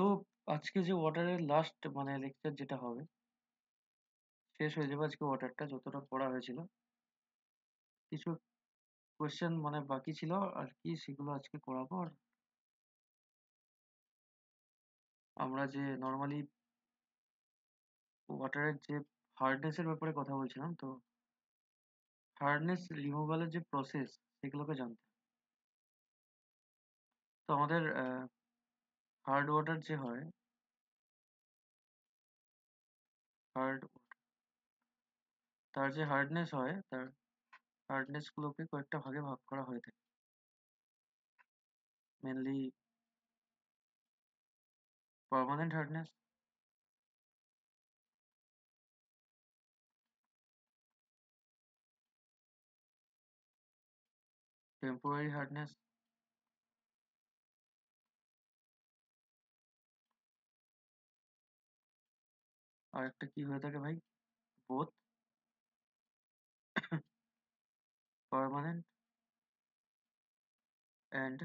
তো আজকে যে ওয়াটারের লাস্ট মানে লেকচার যেটা হবে, শেষ হয়ে যাবে আজকে ওয়াটারটা যতটা পড়া হয়েছিল। কিছু কোয়েশ্চেন মানে বাকি ছিল আর কি, সেগুলো আজকে করাবো। আর আমরা যে নর্মালি ওয়াটারের যে হার্ডনেস এর ব্যাপারে কথা বলছিলাম, তো হার্ডনেস রিমুভালের যে প্রসেস সেগুলোকে জানতে হবে। তো আমাদের হার্ড ওয়াটার যে হয়, হার্ড তার যে হার্ডনেস হয়, তার হার্ডনেস গুলোকে কয়েকটা ভাগে ভাগ করা হয়ে থাকে। Mainly permanent hardness, temporary hardness, আর একটা কি হয়ে থাকে ভাই, both permanent and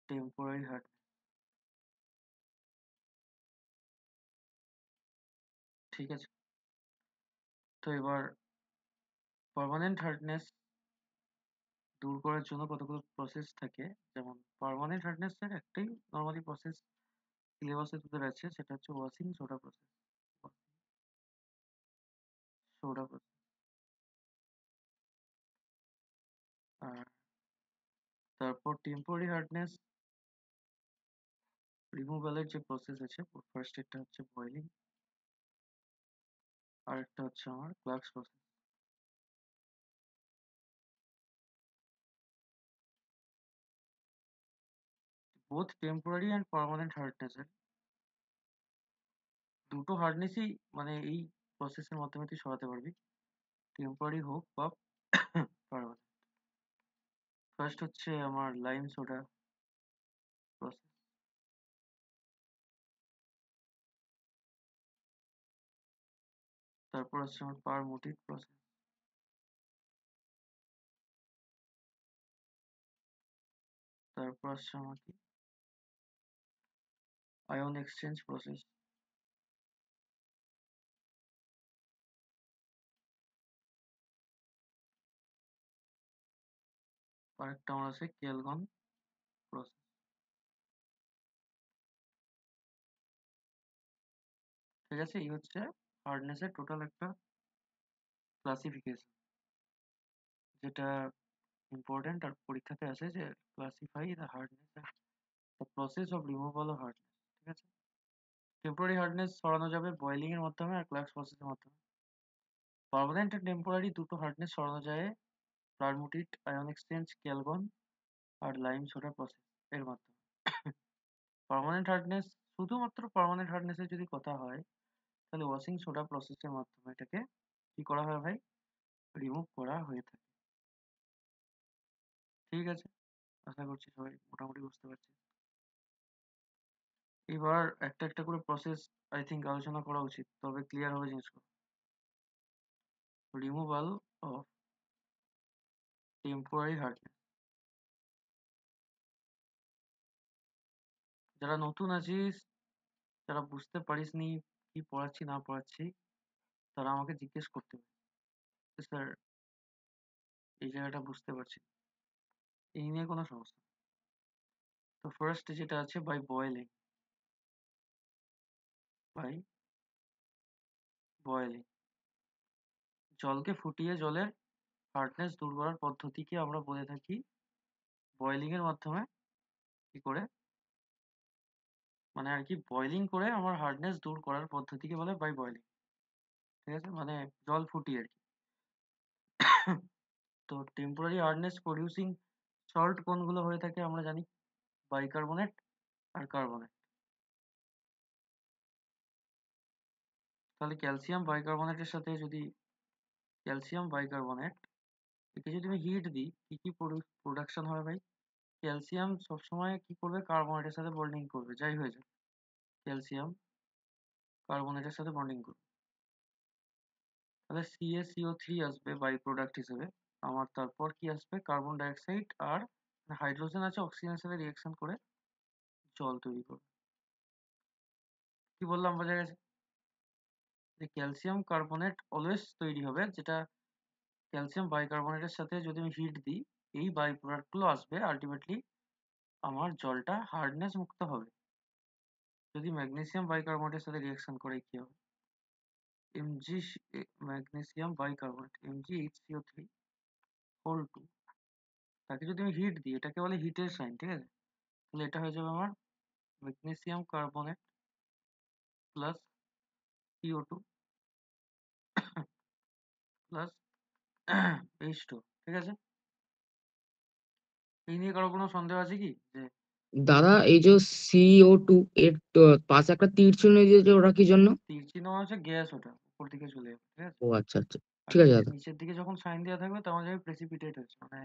temporary hardness. ঠিক আছে, তো এবার পার্মানেন্ট হার্ডনেস দূর করার জন্য কতগুলো প্রসেস থাকে। যেমন পার্মানেন্ট হার্ডনেস এর একটাই নর্মালি প্রসেস সিলেবাসে তোদের আছে, সেটা হচ্ছে washing soda process. Soda process. আর তারপর টেম্পোরারি হার্ডনেস রিমুভালের যে প্রসেস আছে, ফার্স্ট একটা হচ্ছে বয়েলিং, আর একটা হচ্ছে আমার flux process. Both temporary and permanent hardness এর দুটো হার্ডনেসই মানে এই প্রসেসের মাধ্যমে তুই সরাতে পারবি, টেম্পোরারি হোক বা পার্মানেন্ট। ফার্স্ট হচ্ছে আমার লাইম সোডা প্রসেস, তারপর হচ্ছে আমার পারমুটিক প্রসেস, তারপর আসছে আমার কি আয়ন এক্সচেঞ্জ প্রসেস, আর একটা আমার আছে কেলগন প্রসেস। ঠিক আছে, এই হচ্ছে হার্ডনেস এর টোটাল একটা ক্লাসিফিকেশন, যেটা ইম্পর্টেন্ট আর পরীক্ষাতে আসে যে classify the hardness the process of removal of hardness. ঠিক আছে, টেম্পোরারি হার্ডনেস সরানো যাবে বয়েলিং এর মাধ্যমে আর ফ্লাক্স প্রসেসের মাধ্যমে। পার্মানেন্ট আর টেম্পোরারি দুটো হার্ডনেস সরানো যায় প্লারমুটিট, আয়ন এক্সচেঞ্জ, কেলগন আর লাইম সোডা প্রসেস এর মাধ্যমে। পার্মানেন্ট হার্ডনেস, শুধুমাত্র পার্মানেন্ট হার্ডনেসের যদি কথা হয়, তাহলে ওয়াশিং সোডা প্রসেসের মাধ্যমে এটাকে কি করা হয় ভাই, রিমুভ করা হয়ে থাকে। ঠিক আছে, আশা করছি সবাই মোটামুটি বুঝতে পারছি। এবার একটা একটা করে প্রসেস আই থিঙ্ক আলোচনা করা উচিত, তবে ক্লিয়ার হবে জিনিসগুলো। Removal of temporary hardness. যারা নতুন আছিস, যারা বুঝতে পারিসনি কি পড়াচ্ছি না পড়াচ্ছি, তারা আমাকে জিজ্ঞেস করতে পারে, স্যার এই জায়গাটা বুঝতে পারছি না।" এই নিয়ে কোনো সমস্যা নেই। তো ফার্স্ট যেটা আছে, বাই বয়েলিং, বাই বয়েলিং জলকে ফুটিয়ে জলের হার্ডনেস দূর করার পদ্ধতিকে আমরা বলে থাকি বয়েলিং এর মাধ্যমে। কি করে মানে আর কি, বয়েলিং করে আমার হার্ডনেস দূর করার পদ্ধতিকে বলে বাই বয়েলিং। ঠিক আছে, মানে জল ফুটিয়ে আর কি। তো টেম্পোরারি হার্ডনেস প্রডিউসিং সল্ট কোনগুলো হয়ে থাকে আমরা জানি, বাইকার্বনেট আর কার্বনেট। তাহলে ক্যালসিয়াম বাইকার্বনেটের সাথে যদি ক্যালসিয়াম বাইকার্বনেট একে যদি আমি হিট দিই, কি কি প্রোডাকশন হবে ভাই? ক্যালসিয়াম সবসময় কি করবে, কার্বনেটের সাথে বন্ডিং করবে, যাই হয়ে যাক ক্যালসিয়াম কার্বনেটের সাথে বন্ডিং করবে। তাহলে CaCO3 আসবে বাই প্রোডাক্ট হিসেবে আমার। তারপর কি আসবে, কার্বন ডাইঅক্সাইড আর হাইড্রোজেন আছে, অক্সিজেনের সাথে রিঅ্যাকশন করে জল তৈরি করবে। কি বললাম বোঝা গেছে? যে ক্যালসিয়াম কার্বনেট অলওয়েজ তৈরি হবে, যেটা ক্যালসিয়াম বাইকার্বনেটের সাথে যদি আমি হিট দিই, এই বাই প্রোডাক্টগুলো আসবে, আলটিমেটলি আমার জলটা হার্ডনেস মুক্ত হবে। যদি ম্যাগনেসিয়াম বাইকার্বনেটের সাথে রিয়াকশন করে কি হবে? MG magnesium bicarbonate MgHCO3 whole 2, তাকে যদি আমি হিট দিই, এটাকে বলে হিটের সাইন, ঠিক আছে? তাহলে এটা হয়ে যাবে আমার magnesium carbonate plus CO2 plus H2, ঠিক আছে? এই নিয়ে কারো কোনো সন্দেহ আছে কি? যে দাদা এই যে CO2 এর পাশে একটা তীর চিহ্ন দিয়েছে, ওটা কি জন্য? তীর চিহ্ন মানে হচ্ছে গ্যাস, ওটা উপর দিকে চলে যাবে, ঠিক আছে? ও আচ্ছা আচ্ছা, আর ঠিক আছে নিচে দাদা। নিচের দিকে যখন সাইন দেওয়া থাকবে তখন যাবে প্রেসিপিটেট হচ্ছে, মানে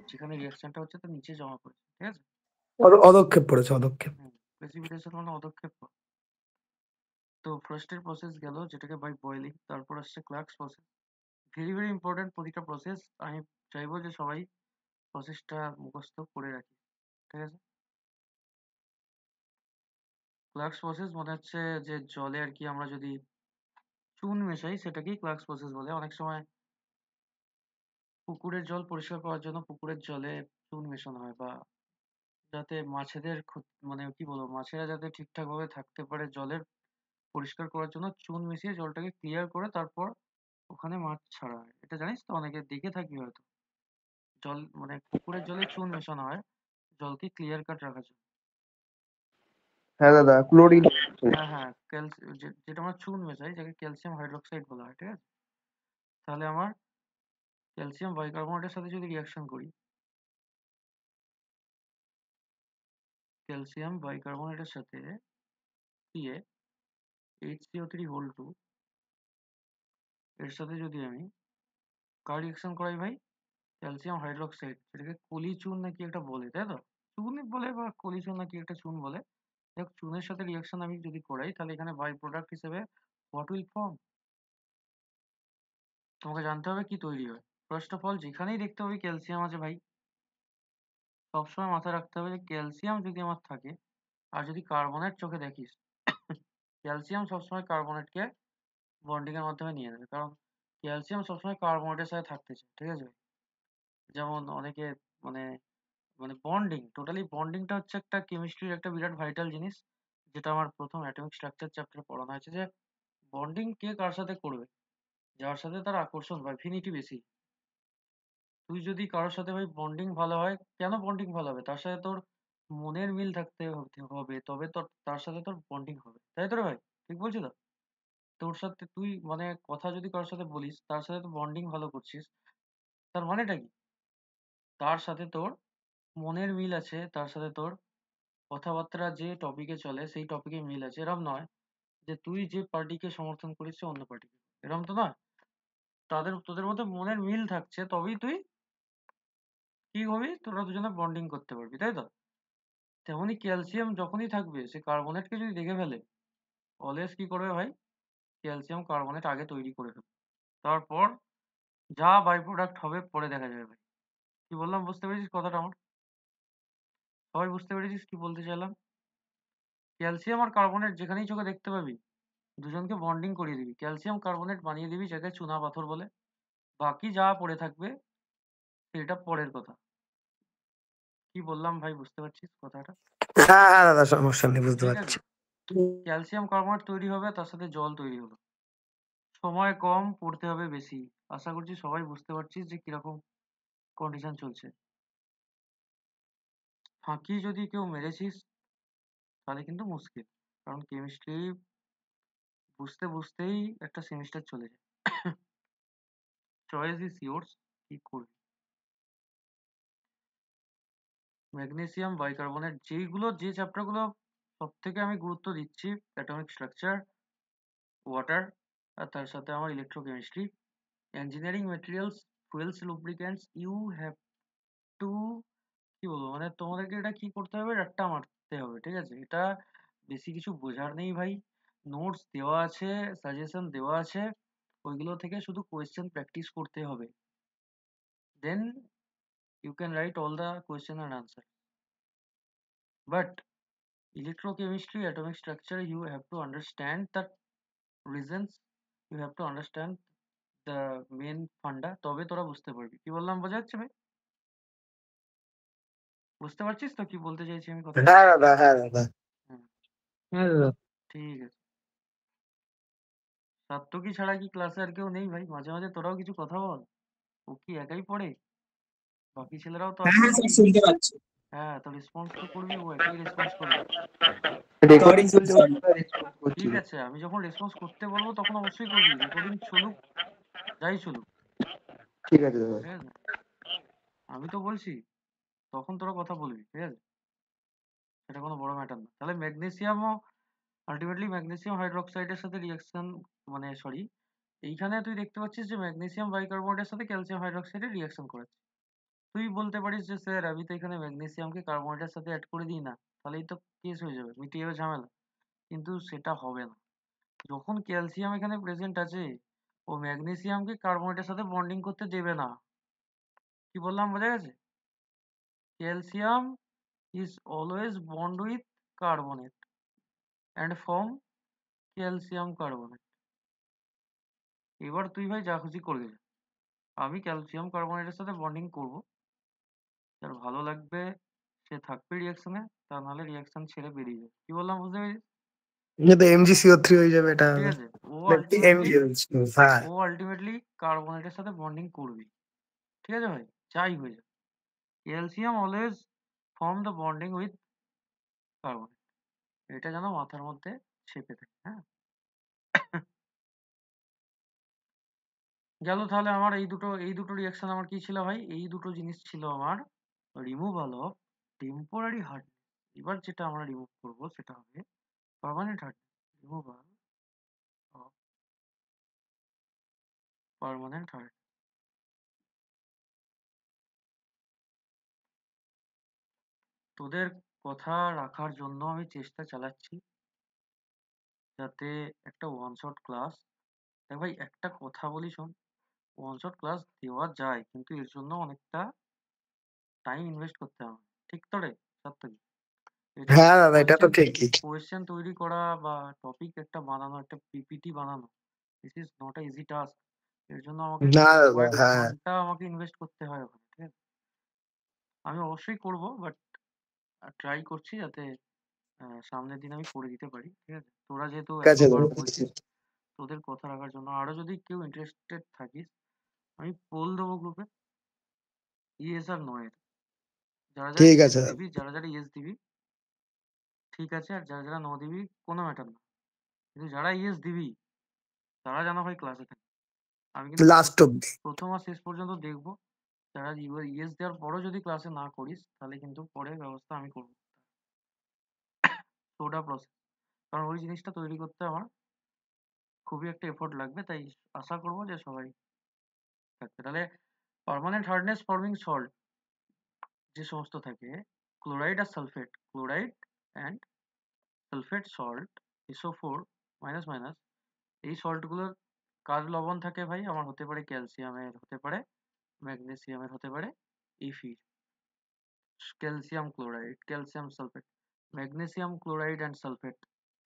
যেখানে রিয়াকশনটা হচ্ছে তার নিচে জমা পড়ছে, ঠিক আছে? অদক্ষেপ পড়েছে, অদক্ষেপ। প্রেসিপিটেশন মানে অদক্ষেপ পাওয়া। তো ফার্স্টের প্রসেস গেল, যেটাকে বাই বয়েলিং, তারপর আসছে clerks process. Very very important প্রতিটা প্রসেস। আমি চাইবো যে সবাই প্রসেসটা মুখস্থ করে রাখি, ঠিক আছে? ক্লার্কস প্রসেস মনে হচ্ছে যে জলে আর কি আমরা যদি চুন মেশাই, সেটাকেই ক্লার্কস প্রসেস বলে। অনেক সময় পুকুরের জল পরিষ্কার করার জন্য পুকুরের জলে চুন মেশানো হয়, বা যাতে মাছেদের মানে কি বলবো, মাছেরা যাতে ঠিকঠাক ভাবে থাকতে পারে, জলের পরিষ্কার করার জন্য চুন মিশিয়ে জলটাকে ক্লিয়ার করে তারপর ওখানে মাছ ছাড়া হয়। এটা জানিস তো? অনেকে দেখে থাকবি হয়তো। জল মানে পুকুরের জলে চুন মেশানো হয় জলকে ক্লিয়ার কাট রাখার জন্য। হ্যাঁ দাদা, ক্লোরিন। হ্যাঁ হ্যাঁ, যেটা আমরা চুন মেশাই, যাকে ক্যালসিয়াম হাইড্রোক্সাইড বলা হয়, ঠিক আছে? তাহলে আমার ক্যালসিয়াম বাইকার্বনেটের সাথে যদি রিয়াকশন করি, ক্যালসিয়াম বাইকার্বনেটের সাথে দিয়ে HCO3 হোল 2 এর সাথে যদি আমি কার রিয়াকশন করাই ভাই? ক্যালসিয়াম হাইড্রোক্সাইড, যেটাকে কলি চুন নাকি একটা বলে, তাই তো? চুনই বলে বা কলি চুন নাকি একটা চুন বলে। দেখ, চুনের সাথে রিয়াকশন আমি যদি করাই, তাহলে এখানে বাই প্রোডাক্ট হিসেবে হোয়াট উইল ফর্ম? তোমাকে জানতে হবে কি তৈরি হয়। ফার্স্ট অফ অল, যেখানেই দেখতে হবে ক্যালসিয়াম আছে ভাই, সবসময় মাথায় রাখতে হবে যে ক্যালসিয়াম যদি আমার থাকে, আর যদি কার্বনেট চোখে দেখিস, ক্যালসিয়াম সবসময় কার্বনেটকে বন্ডিং এর মাধ্যমে নিয়ে নেবে, কারণ ক্যালসিয়াম সবসময় কার্বনেটের সাথে থাকতে চায়, ঠিক আছে? যেমন অনেকে মানে মানে বন্ডিং, টোটালি বন্ডিংটা হচ্ছে একটা কেমিস্ট্রির একটা বিরাট ভাইটাল জিনিস, যেটা আমার প্রথম অ্যাটমিক স্ট্রাকচার চ্যাপ্টারে পড়ানো হয়েছে, যে বন্ডিং কে কার সাথে করবে? যার সাথে তার আকর্ষণ বা অ্যাফিনিটি বেশি। তুই যদি কারোর সাথে ভাই বন্ডিং ভালো হয়, কেন বন্ডিং ভালো হবে? তার সাথে তোর মনের মিল থাকতে হবে, তবে তোর তার সাথে তোর বন্ডিং হবে, তাই তো রে ভাই? ঠিক বলছি তো? তোর সাথে তুই মানে কথা যদি কারোর সাথে বলিস, তার সাথে তো বন্ডিং ভালো করছিস, তার মানেটা কি? তার সাথে তোর মনের মিল আছে, তার সাথে তোর কথাবার্তা যে টপিকে চলে সেই টপিকে মিল আছে। এরম নয় যে তুই যে পার্টিকে সমর্থন করিস সে অন্য পার্টিকে, এরম তো নয়। তোদের মধ্যে মনের মিল থাকছে, তবেই তুই কি হবি, তোরা দুজনে বন্ডিং করতে পারবি, তাই তো? তেমনি ক্যালসিয়াম যখনই থাকবে, সে কার্বনেটকে যদি দেখে ফেলে, অলওয়েজ কি করবে ভাই? ক্যালসিয়াম কার্বনেট আগে তৈরি করে ফেলবে, তারপর যা বাই প্রোডাক্ট হবে পরে দেখা যাবে ভাই। কি বললাম, বুঝতে পেরেছিস কথাটা আমার? সবাই বুঝতে পেরেছিস কি বলতে চাইলাম? ক্যালসিয়াম আর কার্বনেট যেখানেই চোখে দেখতে পাবি, দুজনকে বন্ডিং করিয়ে দিবি, ক্যালসিয়াম কার্বনেট বানিয়ে দিবি, যাকে চুনা পাথর বলে। বাকি যা পড়ে থাকবে সেটা পরের কথা। কি বললাম ভাই, বুঝতে পারছিস কথাটা? হ্যাঁ হ্যাঁ দাদা, সমস্যা নেই, বুঝতে ঠিক আছে, পারছি। ক্যালসিয়াম কার্বনেট তৈরি হবে, তার সাথে জল তৈরি হলো, সময় কম, পড়তে হবে বেশি। আশা করছি সবাই বুঝতে পারছিস যে কিরকম কন্ডিশন চলছে। ফাঁকি যদি কেউ মেরেছিস, তাহলে কিন্তু মুশকিল, কারণ কেমিস্ট্রি বুঝতে বুঝতেই একটা সেমিস্টার চলে যায়। চয়েস ইজ ইয়োর্স, কি করবি? ম্যাগনেসিয়াম বাইকার্বনেট, যে চ্যাপ্টারগুলো সব থেকে আমি গুরুত্ব দিচ্ছি, অ্যাটমিক স্ট্রাকচার, ওয়াটার, আর তার সাথে আমার electrochemistry, engineering materials, fuels, lubricants, you have to, কি বলবো, মানে তোমাদেরকে এটা কি করতে হবে, রাট্টা মারতে হবে, ঠিক আছে? এটা বেশি কিছু বোঝার নেই ভাই। নোটস দেওয়া আছে, সাজেশন দেওয়া আছে, ওইগুলো থেকে শুধু কোয়েশ্চেন প্র্যাকটিস করতে হবে, then you can write all the question and answer. But electrochemistry, atomic structure, you have to understand the reasons, you have to understand the main funda, তবে তোরা বুঝতে পারবি। কি বললাম বোঝা যাচ্ছে ভাই? বুঝতে পারছিস তো কি বলতে চাইছি আমি কথা? হ্যাঁ দাদা, হ্যাঁ দাদা। হুম, হ্যাঁ দাদা। ঠিক আছে। সাত্তকি ছাড়া কি ক্লাসে আর কেউ নেই ভাই? মাঝে মাঝে তোরাও কিছু কথা বল। ও কি একাই পড়ে? বাকি ছেলেরাও তো হ্যাঁ আছে হ্যাঁ নাকি? স্যার, শুনতে পাচ্ছি। হ্যাঁ, তো রেসপন্স তো করবি, ও একাই রেসপন্স করবে। রেকর্ডিং Sorry, চলছে sorry. বলে তোরা রেসপন্স করছি। ঠিক আছে, আমি যখন রেসপন্স করতে বলবো তখন অবশ্যই করবি। রেকর্ডিং চলুক, যাই চলুক, ঠিক আছে দাদা। ঠিক আছে? আমি তো বলছি, তখন তোরা কথা বলবি, ঠিক আছে? সেটা কোনো বড় ম্যাটার না। তাহলে ম্যাগনেসিয়ামও আলটিমেটলি ম্যাগনেসিয়াম হাইড্রোক্সাইডের সাথে রিয়াকশন, মানে সরি, এইখানে তুই দেখতে পাচ্ছিস যে ম্যাগনেসিয়াম বাইকার্বনেটের সাথে ক্যালসিয়াম হাইড্রোক্সাইডের রিয়াকশন করাচ্ছে। তুই বলতে পারিস যে স্যার আমি তো এখানে ম্যাগনেসিয়ামকে কার্বনেটের সাথে অ্যাড করে দিই না, তাহলেই তো কেস হয়ে যাবে, মিটিয়ে যাবে ঝামেলা। কিন্তু সেটা হবে না। যখন ক্যালসিয়াম এখানে প্রেজেন্ট আছে, ও ম্যাগনেসিয়ামকে কার্বনেটের সাথে বন্ডিং করতে দেবে না। কি বললাম বোঝা গেছে? Calcium is always bond with carbonate and form calcium carbonate. এবার তুই ভাই যা খুশি করবি। আমি ক্যালসিয়াম কার্বনেটের সাথে বন্ডিং করব, যার ভালো লাগবে সে থাকবে রিয়াকশনে, তা নাহলে রিয়াকশন ছেড়ে বেরিয়ে যাবে। কি বললাম বুঝতে পেরেছিস? এটা MgCO3 হয়ে যাবে এটা। ঠিক আছে, ও আলটিমেটলি হ্যাঁ। কার্বনেটের সাথে বন্ডিং করবে। ঠিক আছে ভাই, যাই হয়ে যাবে, calcium always form the bonding with carbonate. এটা যেন মাথার মধ্যে চেপে থাকে। হ্যাঁ, গেল। তাহলে আমার এই দুটো রিয়াকশন আমার কি ছিল ভাই? এই দুটো জিনিস ছিল আমার রিমুভাল অফ টেম্পোরারি হার্ডনেস। এবার যেটা আমরা রিমুভ করব সেটা হবে permanent hardness. Removal of permanent hardness. তোদের কথা রাখার জন্য আমি চেষ্টা চালাচ্ছি, যাতে একটা ওয়ান শট ক্লাস, দেখ ভাই একটা কথা বলি শোন, ওয়ান শট ক্লাস দেওয়া যায়, কিন্তু এর জন্য অনেকটা টাইম ইনভেস্ট করতে হবে। ঠিক তো রে সাত্তকি? এটা হ্যাঁ দাদা, এটা তো ঠিকই। কোয়েশ্চেন তৈরি করা বা টপিক একটা বানানো, একটা পিপিটি বানানো, this is not a easy task. এর জন্য আমাকে না দাদা, কয়েক হ্যাঁ। ঘন্টা আমাকে ইনভেস্ট করতে হয় ওখানে, ঠিক আছে? আমি অবশ্যই করব, বাট ট্রাই করছি যাতে সামনের দিন আমি করে দিতে পারি। ঠিক আছে, তোরা যেহেতু ঠিক আছে এতবার দাদা। বলছিস, তোদের কথা রাখার জন্য আরো যদি কেউ ইন্টারেস্টেড থাকিস, আমি পোল দেবো গ্রুপে, ইয়েস আর নো এর। যারা যারা ঠিক ইয়েস আছে দিবি, যারা যারা ইয়েস দিবি ঠিক আছে, আর যারা যারা নো দিবি কোনো ম্যাটার না, কিন্তু যারা ইয়েস দিবি তারা যেন ভাই ক্লাসে থাকে। আমি কিন্তু লাস্ট অব্দি। প্রথম আর শেষ পর্যন্ত দেখবো। যারা ইয়েস দেওয়ার পরও যদি ক্লাসে না করিস, তাহলে কিন্তু পরে ব্যবস্থা আমি করবো। তো ওটা প্রসেস, কারণ ওই জিনিসটা তৈরি করতে আমার খুবই একটা এফোর্ট লাগবে, তাই আশা করবো যে সবাই থাকবে। তাহলে পার্মানেন্ট হার্ডনেস ফর্মিং সল্ট যে সমস্ত থাকে, ক্লোরাইড আর sulphate, chloride and sulphate salt, SO4 minus minus, এই সল্টগুলোর কার লবণ থাকে ভাই? আমার হতে পারে ক্যালসিয়ামের, হতে পারে ম্যাগনেসিয়ামের, হতে পারে ইফির, calcium chloride, calcium sulfate, magnesium chloride and sulfate,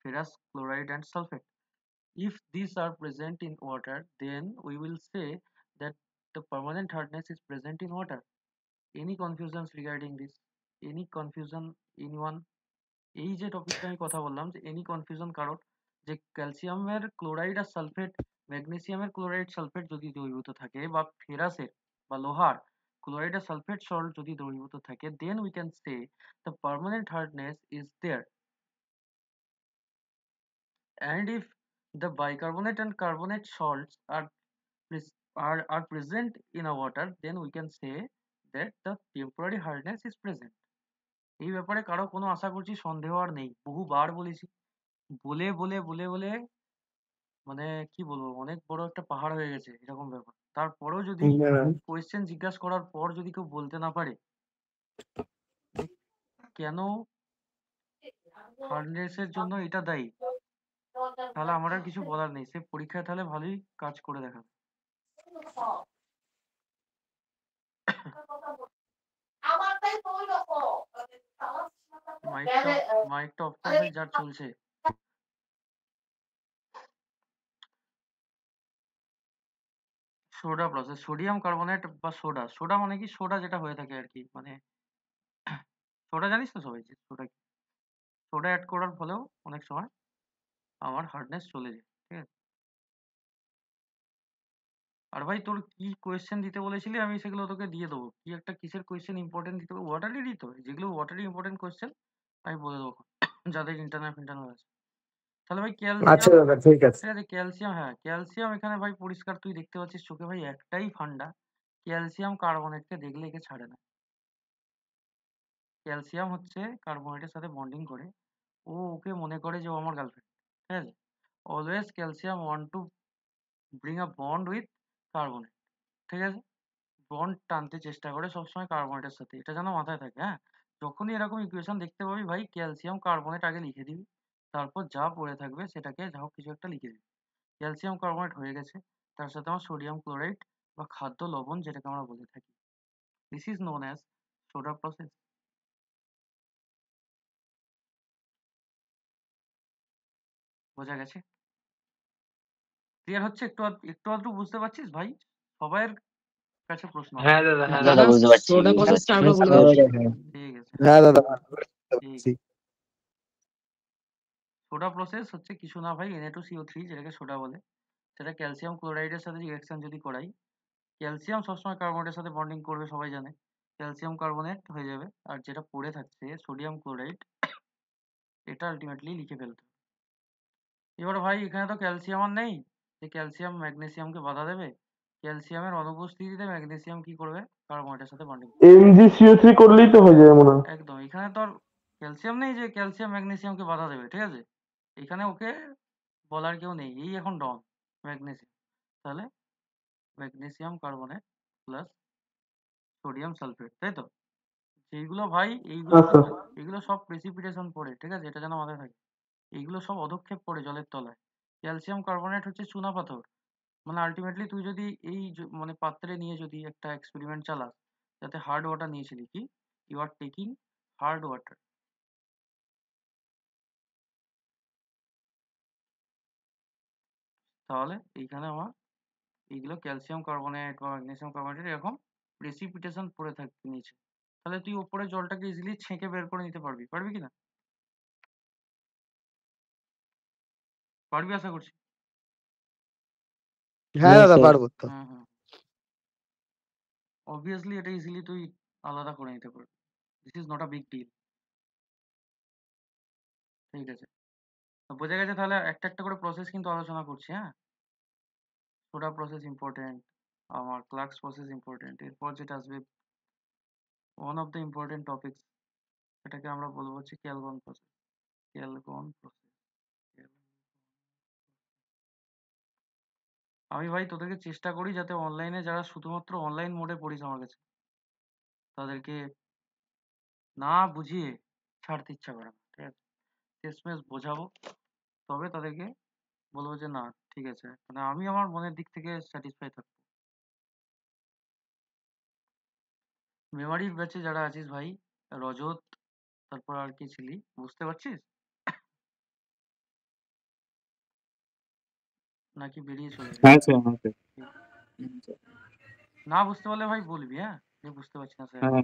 ferrous chloride and sulfate. If these are present in water, then we will say that the permanent hardness is present in water. Any confusions regarding this? Any confusion? Anyone? এই যে টপিকটা আমি কথা বললাম, যে any confusion কারোর, যে ক্যালসিয়ামের ক্লোরাইড আর সালফেট, ম্যাগনেসিয়ামের ক্লোরাইড সালফেট যদি দ্রবীভূত থাকে, বা ফেরাসের বা লোহার ক্লোরাইড আর সালফেট সল্ট যদি দ্রবীভূত থাকে, then we can say the permanent hardness is there. And if the bicarbonate and carbonate salts are present in a water, then we can say that the temporary hardness is present. এই ব্যাপারে কারো কোনো আশা করছি সন্দেহ আর নেই। বহুবার বলেছি, বলে বলে বলে বলে মানে কি বলবো, অনেক বড় একটা পাহাড় হয়ে গেছে এরকম ব্যাপার। তারপরেও যদি কোয়েশ্চেন জিজ্ঞাসা করার পর যদি কেউ বলতে না পারে যে কেন হার্ডনেসের জন্য এটা দায়ী, তাহলে আমার আর কিছু বলার নেই। সে পরীক্ষায় তাহলে ভালোই কাজ করে দেখাবে। মাইকটা অফ করে ভাই, যার চলছে। সোডা প্রসেস, সোডিয়াম কার্বনেট বা সোডা মানে কি, সোডা যেটা হয়ে থাকে আর কি, মানে সোডা জানিস তো সবাই, যে সোডা অ্যাড করার ফলেও অনেক সময় আমার হার্ডনেস চলে যায়, ঠিক আছে। আর ভাই তোর কি কোয়েশ্চেন দিতে বলেছিলি, আমি সেগুলো তোকে দিয়ে দেবো। কি একটা কিসের কোয়েশ্চেন ইম্পর্টেন্ট দিতে হবে, ওয়াটারেরই তো, যেগুলো ওয়াটারি ইম্পর্টেন্ট কোয়েশ্চেন আমি বলে দেবো যাদের ইন্টারনাল আছে। তাহলে ভাই আচ্ছা ক্যালসিয়াম, দাদা ঠিক আছে। ঠিক আছে ক্যালসিয়াম, হ্যাঁ ক্যালসিয়াম এখানে ভাই পরিষ্কার তুই দেখতে পাচ্ছিস চোখে ভাই, একটাই ফান্ডা, ক্যালসিয়াম কার্বনেটকে দেখলে একে ছাড়ে না। ক্যালসিয়াম হচ্ছে কার্বনেটের সাথে বন্ডিং করে, ওকে মনে করে যে ও আমার গার্লফ্রেন্ড, ঠিক আছে। Always calcium want to bring a bond with carbonate, ঠিক আছে। বন্ড টানতে চেষ্টা করে সবসময় কার্বনেটের সাথে, এটা যেন মাথায় থাকে, হ্যাঁ। যখনই এরকম ইকুয়েশন দেখতে পাবি ভাই, ক্যালসিয়াম কার্বনেট আগে লিখে দিবি, তারপর যা পড়ে থাকবে সেটাকে যা হোক কিছু একটা লিখে দিবি। ক্যালসিয়াম কার্বনেট হয়ে গেছে, তার সাথে আমার সোডিয়াম ক্লোরাইড বা খাদ্য লবণ যেটাকে আমরা বলে থাকি, this is known as soda process. বোঝা গেছে? ক্লিয়ার হচ্ছে? একটু আধটু বুঝতে পারছিস ভাই? সবাইয়ের কাছে প্রশ্ন আছে। হ্যাঁ দাদা, হ্যাঁ দাদা দাদা। বুঝতে পারছি, সোডা বুঝতে প্রসেসটা পারছি। আরেকবার বলে হ্যাঁ দাও। দাদা, হ্যাঁ। ঠিক আছে, হ্যাঁ দাদা, ঠিক আছে। সোডা প্রসেস হচ্ছে কিছু না ভাই, Na2CO3 যেটাকে সোডা বলে, সেটা ক্যালসিয়াম ক্লোরাইডের সাথে রিঅ্যাকশন যদি করাই, ক্যালসিয়াম সবসময় কার্বনেটের সাথে বন্ডিং করবে, সবাই জানে, ক্যালসিয়াম কার্বনেট হয়ে যাবে, আর যেটা পড়ে থাকছে সোডিয়াম ক্লোরাইড, এটা আলটিমেটলি লিখে ফেলতে হবে। এবার ভাই এখানে তো ক্যালসিয়াম আর নেই, যে ক্যালসিয়াম ম্যাগনেসিয়ামকে বাধা দেবে। ক্যালসিয়ামের অনুপস্থিতিতে ম্যাগনেসিয়াম কি করবে, কার্বনেটের সাথে বন্ডিং করবে। MgCO3 করলেই তো হয়ে যাবে মনে হয়। একদম, এখানে তো আর ক্যালসিয়াম নেই যে ক্যালসিয়াম ম্যাগনেসিয়ামকে বাধা দেবে, ঠিক আছে। এখানে ওকে বলার কেউ নেই, এই এখন ডন ম্যাগনেসিয়াম। তাহলে magnesium carbonate plus sodium sulphate, তাই তো। যেইগুলো ভাই আচ্ছা, এইগুলো সব প্রেসিপিটেশন পড়ে, ঠিক আছে, এটা যেন মাথায় থাকে। এইগুলো সব অধক্ষেপ পড়ে জলের তলায়। ক্যালসিয়াম কার্বনেট হচ্ছে চুনা পাথর, মানে আলটিমেটলি তুই যদি মানে পাত্রে নিয়ে যদি একটা এক্সপেরিমেন্ট চালাস, যাতে হার্ড ওয়াটার নিয়েছিলি, কি you are taking hard water, তাহলে এইখানে আমার এইগুলো ক্যালসিয়াম কার্বনেট বা ম্যাগনেসিয়াম কার্বনেট এরকম প্রেসিপিটেশন পড়ে থাকতে নিচে, তাহলে তুই ওপরে জলটাকে ইজিলি ছেঁকে বের করে নিতে পারবি কি না? পারবি আশা করছি। হ্যাঁ Yes, দাদা, sir. পারবো তো। হুম, অবভিয়াসলি এটা ইজিলি তুই আলাদা করে নিতে পারবি, this is not a big deal, ঠিক আছে। তো বোঝা গেছে, তাহলে একটা একটা করে প্রসেস কিন্তু আলোচনা করছি, হ্যাঁ। সোডা প্রসেস ইম্পর্টেন্ট, আমার ক্লাক্স প্রসেস ইম্পর্টেন্ট, এরপর যেটা আসবে one of the important topics, সেটাকে আমরা বলবো হচ্ছে ক্যালগন প্রসেস। ক্যালগন প্রসেস, আমি ভাই তোদেরকে চেষ্টা করি যাতে অনলাইনে যারা শুধুমাত্র অনলাইন মোডে পড়িস আমার কাছে, তাদেরকে না বুঝিয়ে ছাড়তে ইচ্ছা করে না, ঠিক আছে। শেষমেশ বোঝাবো, তবে তাদেরকে বলবো যে না ঠিক আছে, মানে আমি আমার মনের দিক থেকে স্যাটিসফাই থাকবো। মেমারির ব্যাচে যারা আছিস ভাই, রজত, তারপর আর কে ছিলি, বুঝতে পারছিস নাকি বেরিয়ে চলে গেছে? হ্যাঁ স্যার, হ্যাঁ স্যার। না বুঝতে পারলে ভাই বলবি, হ্যাঁ, যে বুঝতে পারছি না স্যার। হ্যাঁ,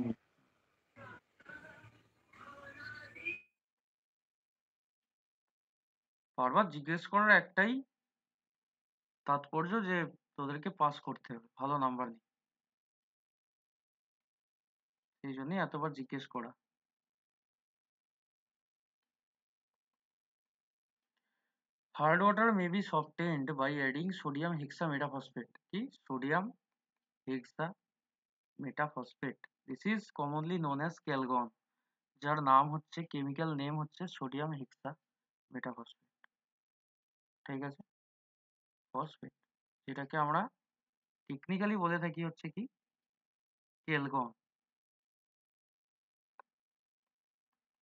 বারবার জিজ্ঞেস করার একটাই তাৎপর্য, যে তোদেরকে পাস করতে হবে ভালো নাম্বার নিয়ে, সেই জন্যই এতবার জিজ্ঞেস করা। Hard water may be softened by adding sodium hexametaphosphate, কি sodium hexametaphosphate, this is commonly known as Calgon, যার নাম হচ্ছে কেমিক্যাল নেম হচ্ছে সোডিয়াম হেক্সামেটাফসফেট, ঠিক আছে, ফসফেট, যেটাকে আমরা টেকনিক্যালি বলে থাকি হচ্ছে কি Calgon,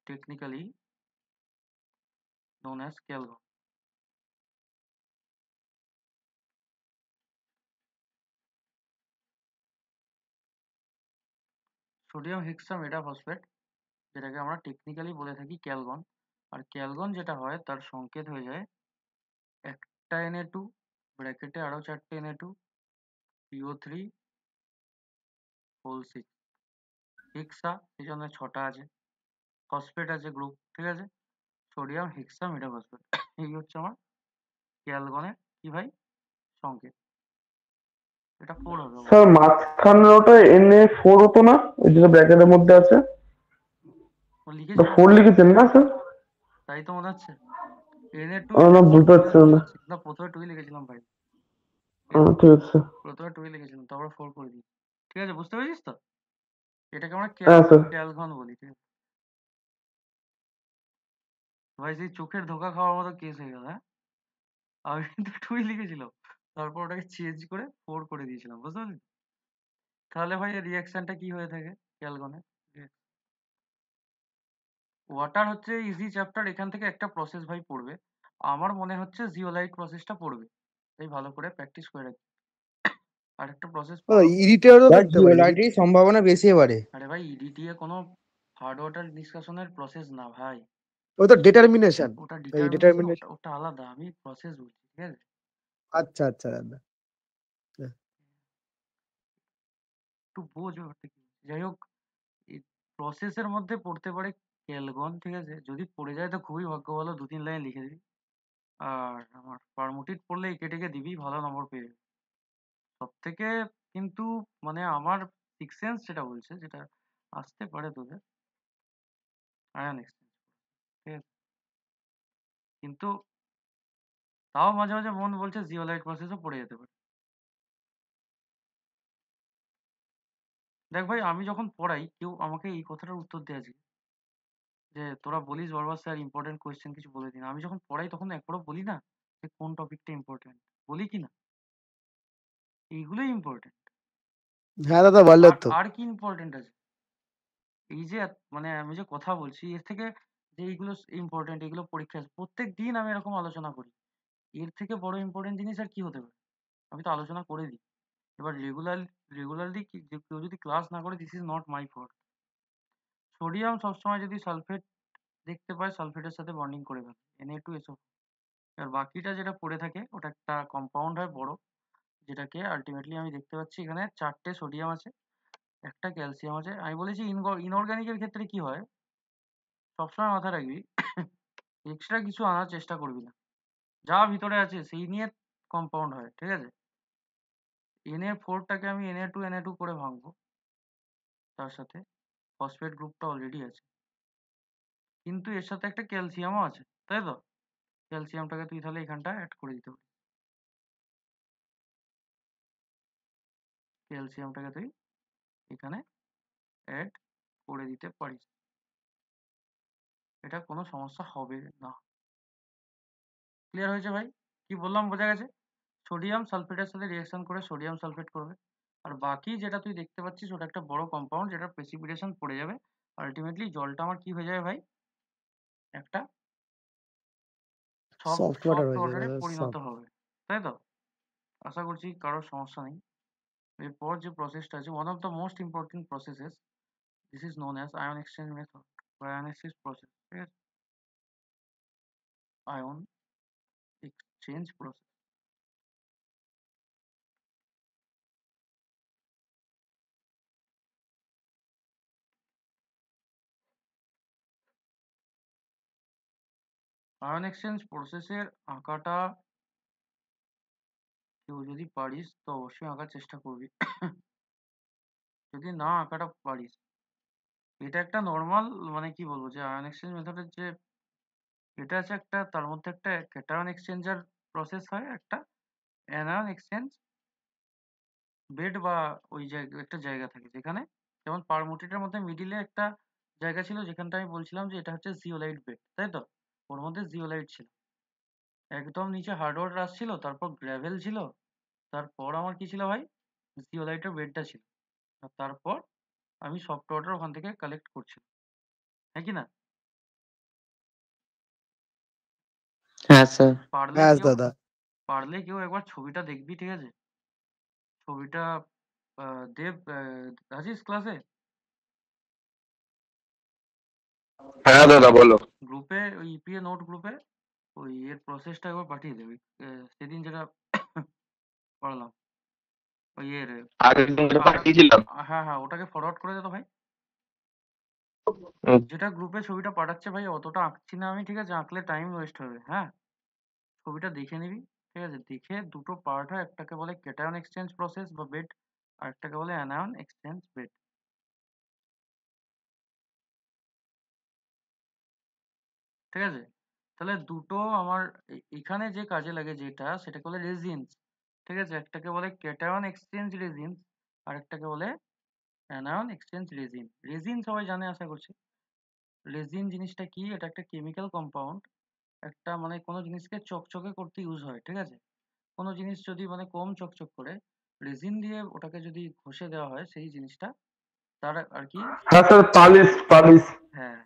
technically known as Calgon. Sodium hexametaphosphate যেটাকে আমরা টেকনিক্যালি বলে থাকি ক্যালগন। আর ক্যালগন যেটা হয় তার সংকেত হয়ে যায় একটা Na2 ব্র্যাকেটে আরো 4টে Na2 PO3 হোল 6 হেক্সা এই জন্য 6টা আছে, ফসফেট আছে গ্রুপ, ঠিক আছে, সোডিয়াম হেক্সা মেটাফসফেট। এই হচ্ছে আমার ক্যালগনের কি ভাই সংকেত। এটা 4 হবে স্যার অবশ্যই। মাঝখানের ওটা Na4 হতো না, ওই যেটা ব্র্যাকেটের মধ্যে আছে, ও ওটা লিখেছিলাম 4 তো, লিখেছেন না স্যার? তাই তো মনে হচ্ছে Na2 না, Na4 বুঝতে 2 পারছি না। না, প্রথমে 2 লিখেছিলাম ভাই, ঠিক আছে স্যার। প্রথমে 2 লিখেছিলাম তারপর 4 করে দিই। ঠিক আছে, বুঝতে পেরেছিস তো? এটাকে আমরা হ্যাঁ স্যার। ক্যালগন বলি, ঠিক আছে ভাই। সেই চোখের ধোকা খাওয়ার মতো কেস হয়ে গেল, হ্যাঁ। আমি কিন্তু 2 লিখেছিলাম, তারপর ওটাকে চেঞ্জ করে 4 করে দিয়েছিলাম, বুঝতে পারলি? তাহলে ভাই এর রিয়াকশনটা কি হয়ে থাকে ক্যালগনের? ওয়াটার হচ্ছে ইজি চ্যাপ্টার, এখান থেকে একটা প্রসেস ভাই পড়বে, আমার মনে হচ্ছে জিওলাইট প্রসেসটা পড়বে, তাই ভালো করে প্র্যাকটিস করে রাখি। আর একটা প্রসেস পড়ো। ইরিটেটও বা থাকতে পারে জিওলাইটেরই সম্ভাবনা বেশি এবারে। আরে ভাই ইডিটিএ কোনো হার্ড ওয়াটার ডিসকাশনের প্রসেস না ভাই, ওই তো ডিটারমিনেশন, ওটা এই ডিটারমিনেশন, ওটা ডিটারমিনেশন। ওটা আলাদা, আমি প্রসেস বলছি, ঠিক আছে। আচ্ছা আচ্ছা দাদা। একটু বোঝ ব্যাপারটা কি। যাই হোক, এই প্রসেসের মধ্যে পড়তে পারে ক্যালগন, ঠিক আছে, যদি পড়ে যায় তো খুবই ভাগ্য ভালো, 2-3 লাইন লিখে দিবি। আর আমার পারমুটিট পড়লে এঁকে টেকে দিবি, ভালো নম্বর পেয়ে যাবি সব থেকে। কিন্তু মানে আমার সিক্স সেন্স যেটা বলছে, যেটা আসতে পারে তোদের আয়ন এক্সচেঞ্জ, ঠিক আছে, কিন্তু তাও মাঝে মাঝে মন বলছে জিওলাইট প্রসেসও পড়ে যেতে পারে। দেখ ভাই, আমি যখন পড়াই কেউ আমাকে এই কথাটার উত্তর দেয় আজকে, যে তোরা বলিস বারবার স্যার ইম্পর্টেন্ট কোয়েশ্চেন কিছু বলে দিন, আমি যখন পড়াই তখন একবারও বলি না যে কোন টপিকটা ইম্পর্টেন্ট, বলি কি না? এইগুলোই ইম্পর্টেন্ট। হ্যাঁ দাদা বললো আর তো। আর কি ইম্পর্টেন্ট আছে? এই যে মানে আমি যে কথা বলছি এর থেকে, যে এইগুলো ইম্পর্টেন্ট, এগুলো পরীক্ষা আছে, প্রত্যেক দিন আমি এরকম আলোচনা করি, এর থেকে বড় ইম্পর্টেন্ট জিনিস আর কি হতে পারে? আমি তো আলোচনা করে দিই। এবার রেগুলারলি কেউ যদি ক্লাস না করে, this is not my fault. Sodium সবসময় যদি সালফেট দেখতে পায়, সালফেটের সাথে বন্ডিং করে ফেলে, Na2SO। এবার বাকিটা যেটা পড়ে থাকে ওটা একটা কম্পাউন্ড হয় বড়, যেটাকে আলটিমেটলি আমি দেখতে পাচ্ছি এখানে 4টে সোডিয়াম আছে, একটা ক্যালসিয়াম আছে। আমি বলেছি ইনঅর্গানিকের ক্ষেত্রে কি হয়, সবসময় মাথায় রাখবি এক্সট্রা কিছু আনার চেষ্টা করবি না, যা ভিতরে আছে সেই নিয়ে কম্পাউন্ড হয়, ঠিক আছে। Na4টাকে আমি Na2 করে ভাঙবো, তার সাথে ফসফেট গ্রুপটা অলরেডি আছে, কিন্তু এর সাথে একটা ক্যালসিয়ামও আছে, তাই তো? ক্যালসিয়ামটাকে তুই তাহলে এখানটা অ্যাড করে দিতে পারিস, ক্যালসিয়ামটাকে তুই এখানে অ্যাড করে দিতে পারিস, এটা কোনো সমস্যা হবে না। ক্লিয়ার হয়েছে ভাই? কি বললাম বোঝা গেছে? সোডিয়াম সালফেটের সাথে রিঅ্যাকশন করে সোডিয়াম সালফেট করবে, আর বাকি যেটা তুই দেখতে পাচ্ছিস ওটা একটা বড় কম্পাউন্ড, যেটা প্রেসিপিটেশন পড়ে যাবে, আলটিমেটলি জলটা আমার কি হয়ে যাবে ভাই, একটা সফট ওয়াটার সফট হয়ে যাবে ওয়াটারে দাদা, পরিণত সফট। হবে, তাই তো? আশা করছি কারোর সমস্যা নেই। এরপর যে প্রসেসটা আছে, one of the most important processes, this is known as ion exchange method বা আয়ন এক্সচেঞ্জ প্রসেস, ঠিক আছে, ion exchange process. Ion exchange প্রসেসের আঁকাটা কেউ যদি পারিস তো অবশ্যই আঁকার চেষ্টা করবি, যদি না আঁকাটা পারিস, এটা একটা নর্মাল, মানে কি বলবো, যে আয়ন এক্সচেঞ্জ মেথডের যে এটা আছে একটা, তার মধ্যে একটা ক্যাটায়ন এক্সচেঞ্জার প্রসেস হয়, একটা অ্যানায়ন এক্সচেঞ্জ বেড বা ওই জায়গা, একটা জায়গা থাকে যেখানে, যেমন পারমুটেটের মধ্যে মিডিলে একটা জায়গা ছিল যেখানটা আমি বলছিলাম যে এটা হচ্ছে জিওলাইট বেড, তাই তো? ওর মধ্যে জিওলাইট ছিল, একদম নিচে হার্ড ওয়াটার আসছিল, তারপর গ্র্যাভেল ছিল, তারপর আমার কি ছিল ভাই, জিওলাইটের বেডটা ছিল, আর তারপর আমি সফট ওয়াটার ওখান থেকে কালেক্ট করছিলাম, হ্যাঁ কি না? হ্যাঁ স্যার। পারলে হ্যাঁ কেউ দাদা। পারলে কেউ একবার ছবিটা দেখবি, ঠিক আছে, ছবিটা দেব আছিস ক্লাসে? হ্যাঁ দাদা বলো। গ্রুপে ওই ইপিএ নোট গ্রুপে ওই এর প্রসেসটা একবার পাঠিয়ে দেবে সেদিন যেটা করালাম ওই এর আগের দিন যেটা আ- পাঠিয়েছিলাম। হ্যাঁ হ্যাঁ ওটাকে ফরওয়ার্ড করে দে তো ভাই। হুম, যেটা গ্রুপে ছবিটা পাঠাচ্ছে ভাই অতটা আঁকছি না আমি, ঠিক আছে? আঁকলে টাইম ওয়েস্ট হবে। হ্যাঁ, ছবিটা দেখে নিবি, ঠিক আছে? দেখে দুটো পার্ট হয়, একটাকে বলে ক্যাটায়ন এক্সচেঞ্জ প্রসেস বা বেড, আর একটাকে বলে অ্যানায়ন এক্সচেঞ্জ বেড, ঠিক আছে? তাহলে দুটো আমার এখানে যে কাজে লাগে যেটা সেটাকে বলে রেজিনস, ঠিক আছে? একটাকে বলে ক্যাটায়ন এক্সচেঞ্জ রেজিনস আর একটাকে বলে অ্যানায়ন এক্সচেঞ্জ রেজিন। রেজিন সবাই জানে আশা করছি। রেজিন জিনিসটা কি? এটা একটা কেমিক্যাল কম্পাউন্ড, একটা মানে কোনো জিনিসকে চকচকে করতে ইউজ হয়, ঠিক আছে? কোনো জিনিস যদি মানে কম চকচক করে রেজিন দিয়ে ওটাকে যদি ঘষে দেওয়া হয় সেই জিনিসটা তার আর কি। হ্যাঁ স্যার, পালিশ পালিশ। হ্যাঁ,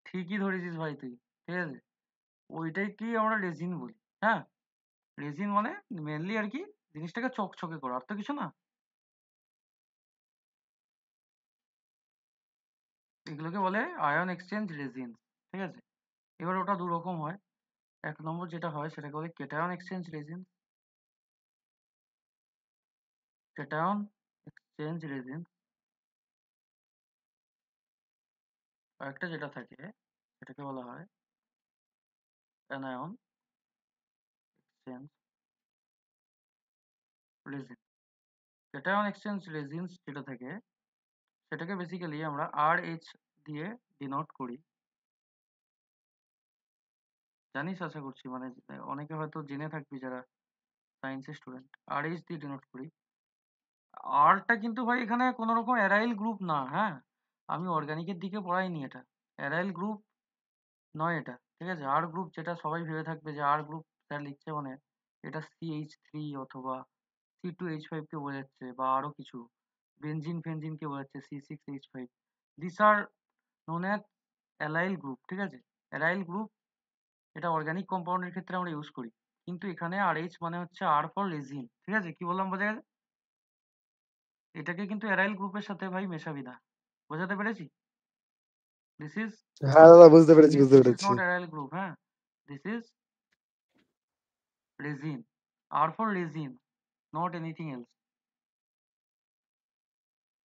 ঠিকই ধরেছিস ভাই তুই, ঠিক আছে? ওইটাই কি আমরা রেজিন বলি। হ্যাঁ, রেজিন মানে মেনলি আর কি জিনিসটাকে চকচকে করা, আর তো কিছু না। এগুলোকে বলে আয়ন এক্সচেঞ্জ রেজিন, ঠিক আছে? এবার ওটা দু রকম হয়। এক নম্বর যেটা হয় সেটাকে বলে cation exchange resin, cation exchange resin. আর একটা যেটা থাকে সেটাকে বলা হয় anion exchange resin. Cation exchange resins যেটা থাকে সেটাকে বেসিক্যালি আমরা আর এইচ দিয়ে ডিনোট করি। জানিস আশা করছি, মানে অনেকে হয়তো জেনে থাকবি যারা সায়েন্সের স্টুডেন্ট, আর এইচ দিয়ে ডিনোট করি। আরটা কিন্তু ভাই এখানে কোনো রকম অ্যারাইল গ্রুপ না। হ্যাঁ, আমি অর্গানিকের দিকে পড়াইনি এটা, অ্যারাইল গ্রুপ নয় এটা, ঠিক আছে? আর গ্রুপ যেটা সবাই ভেবে থাকবে যে আর গ্রুপ স্যার লিখছে মানে এটা CH3 অথবা C2H5 কে বোঝাচ্ছে বা আরো কিছু বেনজিন ফেনজিন কে বোঝাচ্ছে C6H5। This are known as allyl group, ঠিক আছে? অ্যারাইল গ্রুপ এটা অর্গানিক কম্পাউন্ডের ক্ষেত্রে আমরা ইউজ করি, কিন্তু এখানে আর এইচ মানে হচ্ছে আর ফর রেজিন, ঠিক আছে? কি বললাম বোঝা গেছে? এটাকে কিন্তু অ্যারাইল গ্রুপের সাথে ভাই মেশাবি না, বোঝাতে পেরেছি? দিস ইজ হ্যাঁ দাদা, বুঝতে পেরেছি দিস বুঝতে দিস ইজ পেরেছি। Not aryl group. হ্যাঁ, দিস ইজ রেজিন, আর for resin, not anything else.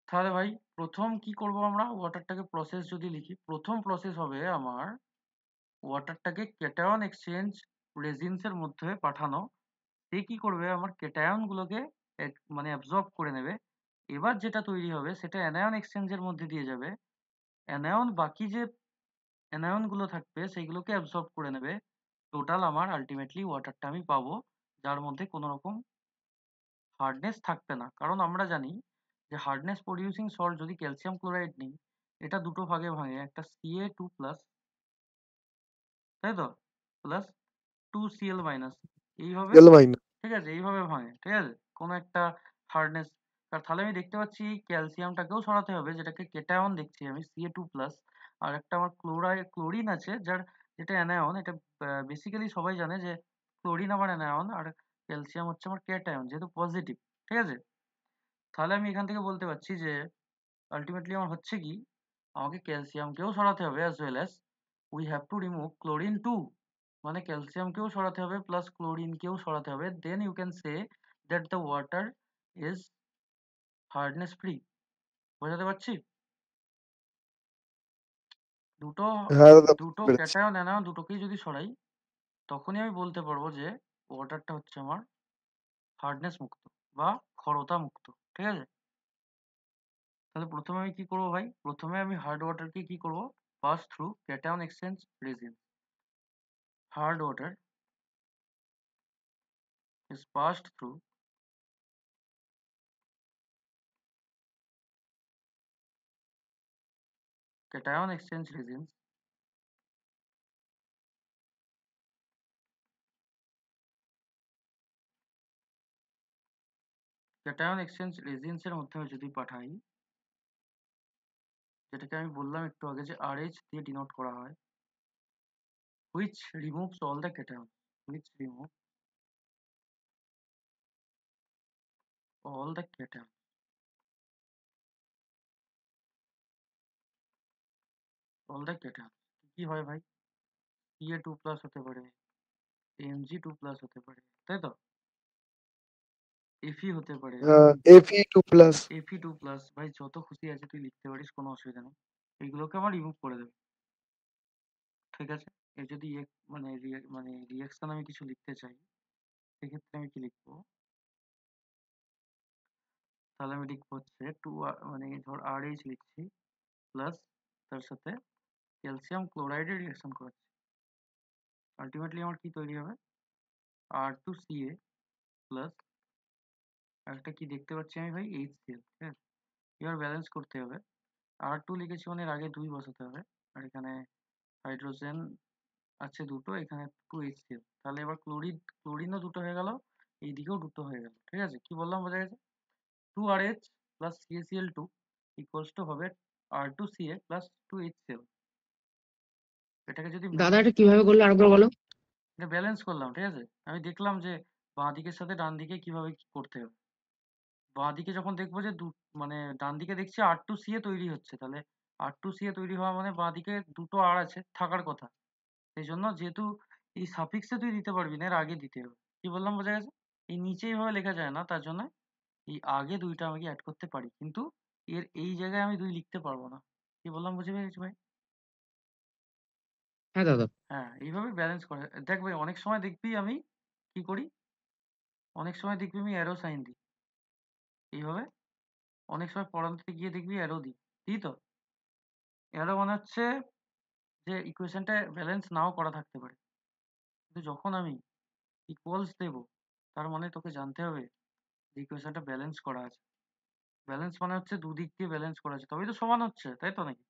তাহলে ভাই প্রথম কি করব আমরা, ওয়াটারটাকে প্রসেস যদি লিখি, প্রথম প্রসেস হবে আমার ওয়াটারটাকে ক্যাটায়ন এক্সচেঞ্জ রেজিনস এর মধ্যে পাঠানো। সে কি করবে, আমার ক্যাটায়ন গুলোকে মানে অ্যাবজর্ব করে নেবে। এবার যেটা তৈরি হবে সেটা অ্যানায়ন এক্সচেঞ্জের মধ্যে দিয়ে যাবে। অ্যানায়ন বাকি যে অ্যানায়ন গুলো থাকবে সেইগুলোকে অ্যাবজর্ব করে নেবে। টোটাল আমার আলটিমেটলি ওয়াটারটা আমি পাবো যার মধ্যে কোনো রকম হার্ডনেস থাকবে না। কারণ আমরা জানি যে হার্ডনেস প্রডিউসিং সল্ট যদি ক্যালসিয়াম ক্লোরাইড নিই, এটা দুটো ভাগে ভাঙে, একটা Ca2+, তাই তো, প্লাস 2Cl-, এইভাবে, এল মাইন। ঠিক আছে? এইভাবে ভাঙে, ঠিক আছে? কোনো একটা হার্ডনেস। তাহলে আমি দেখতে পাচ্ছি ক্যালসিয়ামটাকেও সরাতে হবে, যেটাকে কেটায়ন দেখছি আমি Ca2+, আর একটা আমার ক্লোরিন আছে যেটা অ্যানায়ন। এটা বেসিক্যালি সবাই জানে যে ক্লোরিন আমার অ্যানায়ন আর ক্যালসিয়াম হচ্ছে আমার ক্যাটায়ন, যেহেতু পজিটিভ, ঠিক আছে? তাহলে আমি এখান থেকে বলতে পারছি যে আলটিমেটলি আমার হচ্ছে কি, আমাকে ক্যালসিয়ামকেও সরাতে হবে as well as we have to remove chlorine too. মানে ক্যালসিয়ামকেও সরাতে হবে প্লাস ক্লোরিনকেও সরাতে হবে, then you can say that the water is hardness free. বোঝাতে পারছি? দুটো হ্যাঁ দাদা, বুঝতে দুটো পেরেছি। ক্যাটায়ন অ্যানায়ন দুটোকেই যদি সরাই তখনই আমি বলতে পারবো যে ওয়াটারটা হচ্ছে আমার হার্ডনেস মুক্ত বা ক্ষরতা মুক্ত, ঠিক আছে? তাহলে প্রথমে আমি কি করবো ভাই, প্রথমে আমি হার্ড ওয়াটারকে কি করব, pass through cation exchange raisin. Hard water is passed through cation exchange resins. cation exchange resins এর মাধ্যমে যদি পাঠাই, যেটাকে আমি বললাম একটু আগে যে RH দিয়ে ডিনোট করা হয়, which removes all the cation, which remove all the cation, অলটা কেটে আনো। কি হয় ভাই, Ca2+ হতে পারে, Mg2+ হতে পারে, তাই তো? Fe হতে পারে, Fe2+। Fe2+, ভাই যত খুশি আছে তুই লিখতে পারিস, কোনো অসুবিধা নেই। এইগুলোকে আমার রিমুভ করে দেবে, ঠিক আছে? এর যদি মানে রিয়াকশন আমি কিছু লিখতে চাই, সেক্ষেত্রে আমি কি লিখবো? তাহলে আমি লিখবো হচ্ছে মানে ধর RH লিখছি, প্লাস তার সাথে ক্যালসিয়াম ক্লোরাইডের রিয়াকশন করাচ্ছি। আলটিমেটলি আমার কি তৈরি হবে? R2Ca প্লাস একটা কি দেখতে পাচ্ছি আমি ভাই, HCl, ঠিক আছে? এবার ব্যালেন্স করতে হবে। R2 লিখেছি মানে এর আগে 2 বসাতে হবে, আর এখানে হাইড্রোজেন আছে দুটো, এখানে 2HCl। তাহলে এবার ক্লোরিনও দুটো হয়ে গেল, এইদিকেও দুটো হয়ে গেল, ঠিক আছে? কি বললাম, বোঝা গেছে? 2RH plus CaCl2 equals to হবে R2Ca প্লাস 2HCl। এটাকে যদি দাদা এটা কিভাবে করলে আরেকবার বলো। এটা ব্যালেন্স করলাম, ঠিক আছে? আমি দেখলাম যে বাঁ দিকের সাথে ডান দিকে কিভাবে কি করতে হবে। বাঁ দিকে যখন দেখবো যে মানে ডান দিকে দেখছি R2Ca তৈরি হচ্ছে, তাহলে R2Ca তৈরি হওয়া মানে বাঁ দিকে দুটো R আছে থাকার কথা। সেই জন্য যেহেতু এই সাফিক্সে তুই দিতে পারবি না, এর আগে দিতে হবে। কি বললাম, বোঝা গেছে? এই নিচে এইভাবে লেখা যায় না, তার জন্য এই আগে দুইটা আমাকে অ্যাড করতে পারি, কিন্তু এর এই জায়গায় আমি 2 লিখতে পারবো না। কি বললাম, বুঝে পেরেছি ভাই? হ্যাঁ দাদা। হ্যাঁ, এইভাবে ব্যালেন্স করে দেখ ভাই। অনেক সময় দেখবি আমি কি করি, অনেক সময় দেখবি আমি অ্যারো সাইন দিই এইভাবে, অনেক সময় পড়াতে গিয়ে দেখবি অ্যারো দিই তো। অ্যারো মানে হচ্ছে যে ইকুয়েশনটা ব্যালেন্স নাও করা থাকতে পারে, কিন্তু যখন আমি ইকুয়ালস দেবো, তার মানে তোকে জানতে হবে যে ইকুয়েশনটা ব্যালেন্স করা আছে। ব্যালেন্স মানে হচ্ছে দুদিক দিয়ে ব্যালেন্স করা আছে, তবেই তো সমান হচ্ছে, তাই তো নাকি?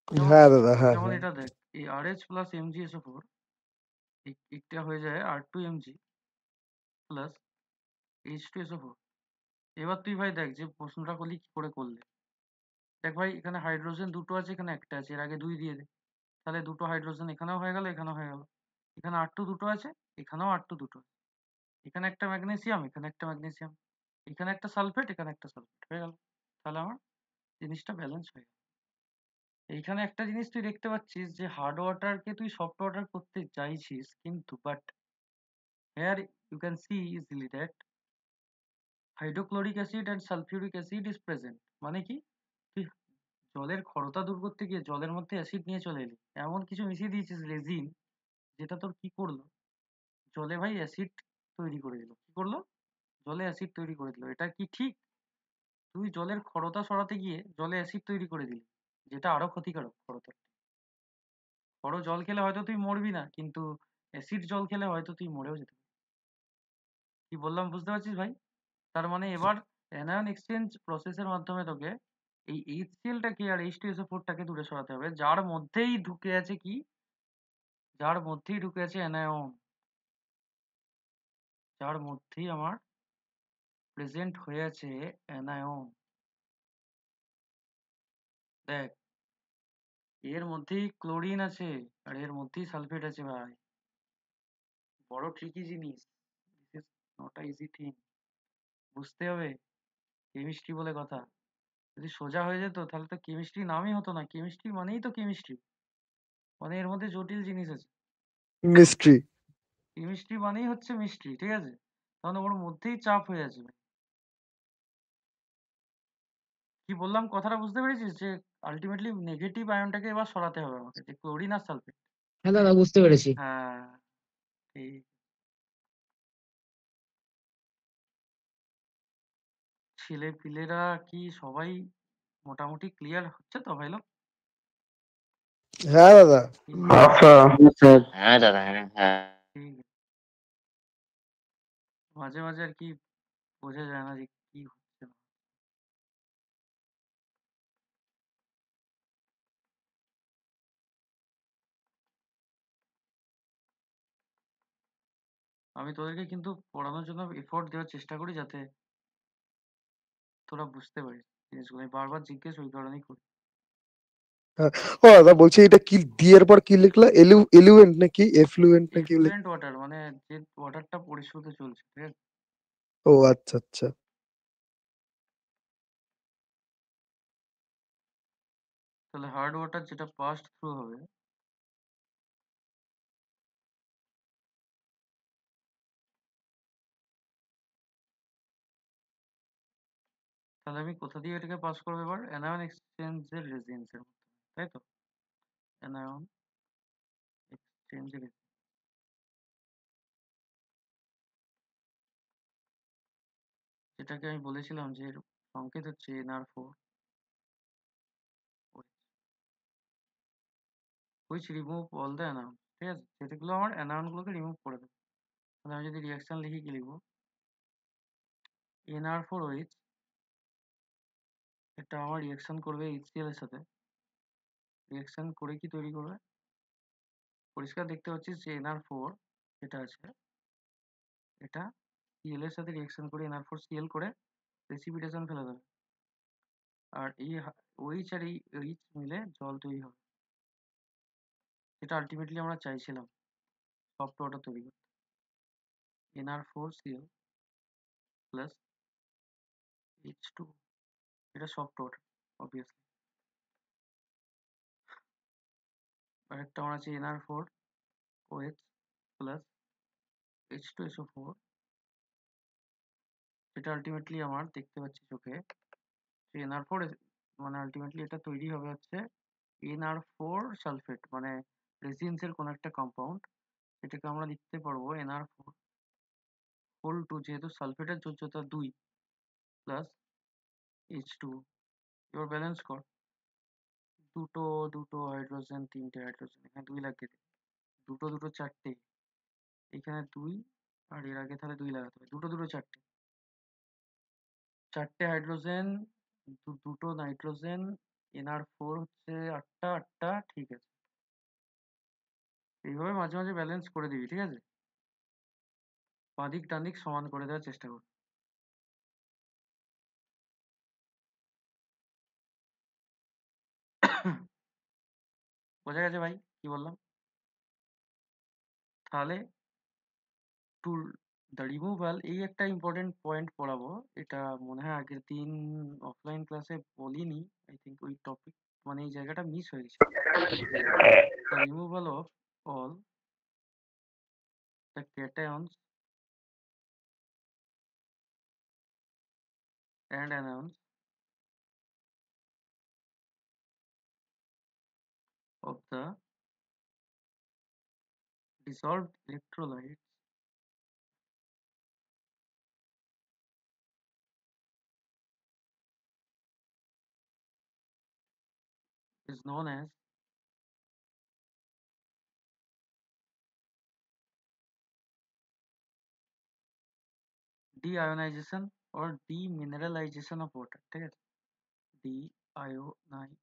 যেমন হ্যাঁ দাদা, হ্যাঁ যেমন হ্যাঁ। এটা দেখ, এই RH প্লাস MgSO4 এটা হয়ে যায় R2Mg প্লাস H2SO4। এবার তুই ভাই দেখ যে প্রশ্নটা করলি কি করে করলে। দেখ ভাই, এখানে হাইড্রোজেন দুটো আছে, এখানে একটা আছে, এর আগে 2 দিয়ে দে। তাহলে দুটো হাইড্রোজেন এখানেও হয়ে গেল, এখানেও হয়ে গেল। এখানে R2 দুটো আছে, এখানেও R2 দুটো আছে। এখানে একটা ম্যাগনেসিয়াম, এখানে একটা ম্যাগনেসিয়াম, এখানে একটা সালফেট, এখানে একটা সালফেট, হয়ে গেল। তাহলে আমার জিনিসটা ব্যালেন্স হয়ে গেল। এইখানে একটা জিনিস তুই দেখতে পাচ্ছিস যে হার্ড ওয়াটারকে তুই সফট ওয়াটার করতে চাইছিস, কিন্তু but here you can see easily that hydrochloric acid and sulphuric acid is present. মানে কি, তুই জলের ক্ষরতা দূর করতে গিয়ে জলের মধ্যে অ্যাসিড নিয়ে চলে এলি, এমন কিছু মিশিয়ে দিয়েছিস রেজিন, যেটা তোর কি করলো, জলে ভাই অ্যাসিড তৈরি করে দিল। কি করলো? জলে অ্যাসিড তৈরি করে দিল। এটা কি ঠিক? তুই জলের ক্ষরতা সরাতে গিয়ে জলে অ্যাসিড তৈরি করে দিলি, যেটা আরো ক্ষতিকারক ক্ষরতা। খড়ো জল খেলে হয়তো তুই মরবি না, কিন্তু অ্যাসিড জল খেলে হয়তো তুই মরেও যেতে পারিস। কি বললাম, বুঝতে পারছিস ভাই? তার মানে এবার অ্যানায়ন এক্সচেঞ্জ প্রসেসের মাধ্যমে তোকে এই HCl-টাকে আর H2SO4-টাকে দূরে সরাতে হবে, যার মধ্যেই ঢুকে আছে কি, যার মধ্যেই ঢুকে আছে অ্যানায়ন, যার মধ্যেই আমার প্রেজেন্ট হয়ে আছে অ্যানায়ন। দেখ, এর মধ্যেই ক্লোরিন আছে আর এর মধ্যেই সালফেট আছে ভাই। বড় ট্রিকি জিনিস, this is not a easy thing. বুঝতে হবে, কেমিস্ট্রি বলে কথা। যদি সোজা হয়ে যেত তাহলে তো কেমিস্ট্রি নামই হতো না। কেমিস্ট্রি মানেই তো কেমিস্ট্রি, মানে এর মধ্যে জটিল জিনিস আছে। মিস্ট্রি। কেমিস্ট্রি মানেই হচ্ছে মিস্ট্রি, ঠিক আছে? তাহলে ওর মধ্যেই চাপ হয়ে আছে ভাই। কি বললাম, কথাটা বুঝতে পেরেছিস? যে আলটিমেটলি নেগেটিভ আয়নটাকে এবার সরাতে হবে আমাকে, যে ক্লোরিন আর সালফেট। হ্যাঁ দাদা, বুঝতে পেরেছি। হ্যাঁ, ঠিক। ছেলে পিলেরা কি সবাই মোটামুটি ক্লিয়ার হচ্ছে তো ভাই লোক? হ্যাঁ দাদা। আচ্ছা, হ্যাঁ দাদা, হ্যাঁ হ্যাঁ। ঠিক আছে। মাঝে মাঝে আর কি বোঝা যায় না যে কি হচ্ছে না। আমি তোদেরকে কিন্তু পড়ানোর জন্য এফোর্ট দেওয়ার চেষ্টা করি, যাতে তোরা বুঝতে পারিস জিনিসগুলো। আমি বারবার জিজ্ঞেস ওই কারণেই করি। ও দাদা, বলছি এটা কি দিয়ে পর কি লিখলা? এলুয়েন্ট নাকি এফ্লুয়েন্ট নাকি এফ্লুয়েন্ট ওয়াটার মানে যে ওয়াটারটা পরিশ্রুত চলছে, ঠিক আছে? ও আচ্ছা আচ্ছা। তো তাহলে হার্ড ওয়াটার যেটা পাস্ট থ্রু হবে তাহলে আমি কোথা দিয়ে এটাকে পাস করবো এবার অ্যানায়ন এক্সচেঞ্জের রেজিয়েন্সের মধ্যে, তাই তো? অ্যানায়ন এক্সচেঞ্জের যেটাকে আমি বলেছিলাম যে এর সংকেত হচ্ছে NR4 which remove all the anion, ঠিক আছে? যেগুলো আমার অ্যানায়নগুলোকে রিমুভ করে দেবে। তাহলে আমি যদি রিয়াকশন লিখি কি লিখবো, NR4OH এটা আমার রিয়াকশন করবে HCl এর সাথে, রিয়াকশন করে কি তৈরি করবে, পরিষ্কার দেখতে পাচ্ছিস যে NR4 যেটা আছে এটা Cl এর সাথে রিয়াকশন করে NR4Cl করে প্রেসিপিটেশন ফেলে দেবে, আর এই OH আর এই OH মিলে জল তৈরি হবে, যেটা আলটিমেটলি আমরা চাইছিলাম সফট ওয়াটার তৈরি করতে। NR4Cl প্লাস H2, এটা সফট ওয়াটার অবভিয়াসলি। আরেকটা আমার আছে NR4OH প্লাস H2SO4, যেটা আলটিমেটলি আমার দেখতে পাচ্ছি চোখে NR4 মানে আলটিমেটলি এটা তৈরি হবে হচ্ছে NR4 সালফেট, মানে রেসিনস এর কোন একটা কম্পাউন্ড, এটাকে আমরা লিখতে পারবো NR4 হোল 2, যেহেতু সালফেটের যোজ্যতা 2 প্লাস H2। এবার ব্যালেন্স কর, দুটো দুটো হাইড্রোজেন, তিনটে হাইড্রোজেন, এখানে 2 লাগিয়ে দে, দুটো দুটো চারটে, এখানে 2 আর এর আগে তাহলে 2 লাগাতে হবে, দুটো দুটো চারটে, চারটে হাইড্রোজেন, দুটো নাইট্রোজেন, NR4 হচ্ছে 8টা 8টা, ঠিক আছে। এইভাবে মাঝে মাঝে ব্যালেন্স করে দিবি, ঠিক আছে? বাঁদিক ডানদিক সমান করে দেওয়ার চেষ্টা কর। বোঝা গেছে ভাই কি বললাম? তাহলে টু দ্য রিমুভাল, এই একটা ইম্পর্টেন্ট পয়েন্ট পড়াবো, এটা মনে হয় আগের দিন অফলাইন ক্লাসে বলিনি, আই থিঙ্ক ওই টপিক মানে এই জায়গাটা মিস হয়ে গেছে। The removal of all the cations and anions of the dissolved electrolytes is known as deionization or demineralization of water, ঠিক আছে? deionization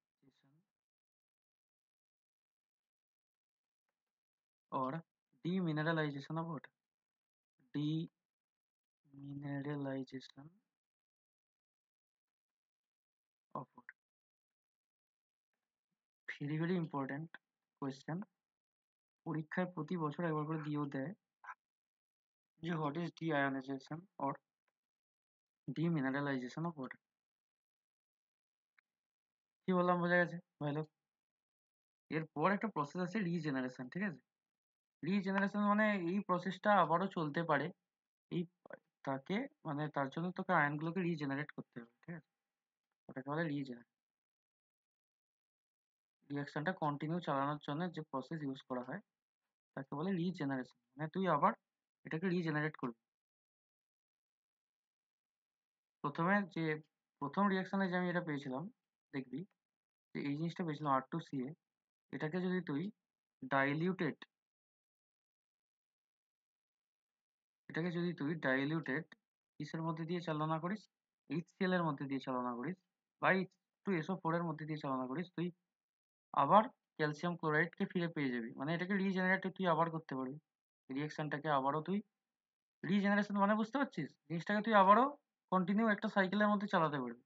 or demineralization of water, demineralization of water, very very important question, পরীক্ষায় প্রতি বছর একবার করে দিয়েও দেয় যে what is deionization or demineralization of water। কি বললাম বোঝা গেছে ভালো? এরপর একটা প্রসেস আছে রিজেনারেশন, ঠিক আছে? রিজেনারেশন মানে এই প্রসেসটা আবারও চলতে পারে, এই তাকে মানে তার জন্য তোকে আয়নগুলোকে রিজেনারেট করতে হবে, ঠিক আছে? ওটাকে বলে রিজেনারেট। রিঅ্যাকশনটা কন্টিনিউ চালানোর জন্য যে প্রসেস ইউজ করা হয় তাকে বলে রিজেনারেশন, মানে তুই আবার এটাকে রিজেনারেট করবি। প্রথমে যে প্রথম রিঅ্যাকশনে যে আমি এটা পেয়েছিলাম, দেখবি যে এই জিনিসটা পেয়েছিলাম R2CA, এটাকে যদি তুই ডাইলিউটেড কিসের মধ্যে দিয়ে চালনা করিস, HCl এর মধ্যে দিয়ে চালনা করিস বা H2SO4 এর মধ্যে দিয়ে চালনা করিস, তুই আবার ক্যালসিয়াম ক্লোরাইডকে ফিরে পেয়ে যাবি, মানে এটাকে রিজেনারেট তুই আবার করতে পারবি। রিঅ্যাকশনটাকে আবারও তুই রিজেনারেশন মানে বুঝতে পারছিস, জিনিসটাকে তুই আবারও কন্টিনিউ একটা সাইকেলের মধ্যে চালাতে পারবি।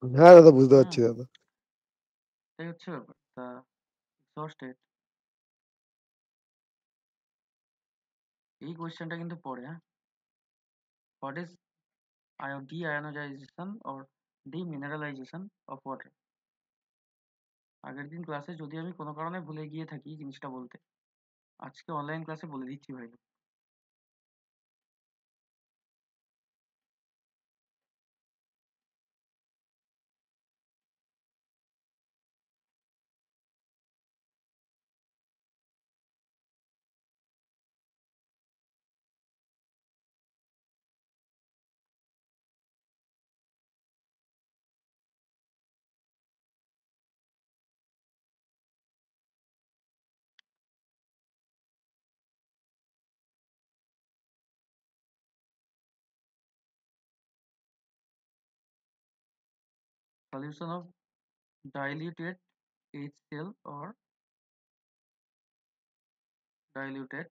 হ্যাঁ দাদা, বুঝতে হুম, পারছি দাদা। এটাই হচ্ছে ব্যাপার। তা এক্সস্টেড, এই কোয়েশ্চেনটা কিন্তু পড়ে, হ্যাঁ, what is deionization or demineralisation of water. আগের দিন ক্লাসে যদি আমি কোনো কারণে ভুলে গিয়ে থাকি জিনিসটা বলতে, আজকে অনলাইন ক্লাসে বলে দিচ্ছি ভাই। Solution of diluted HCl or diluted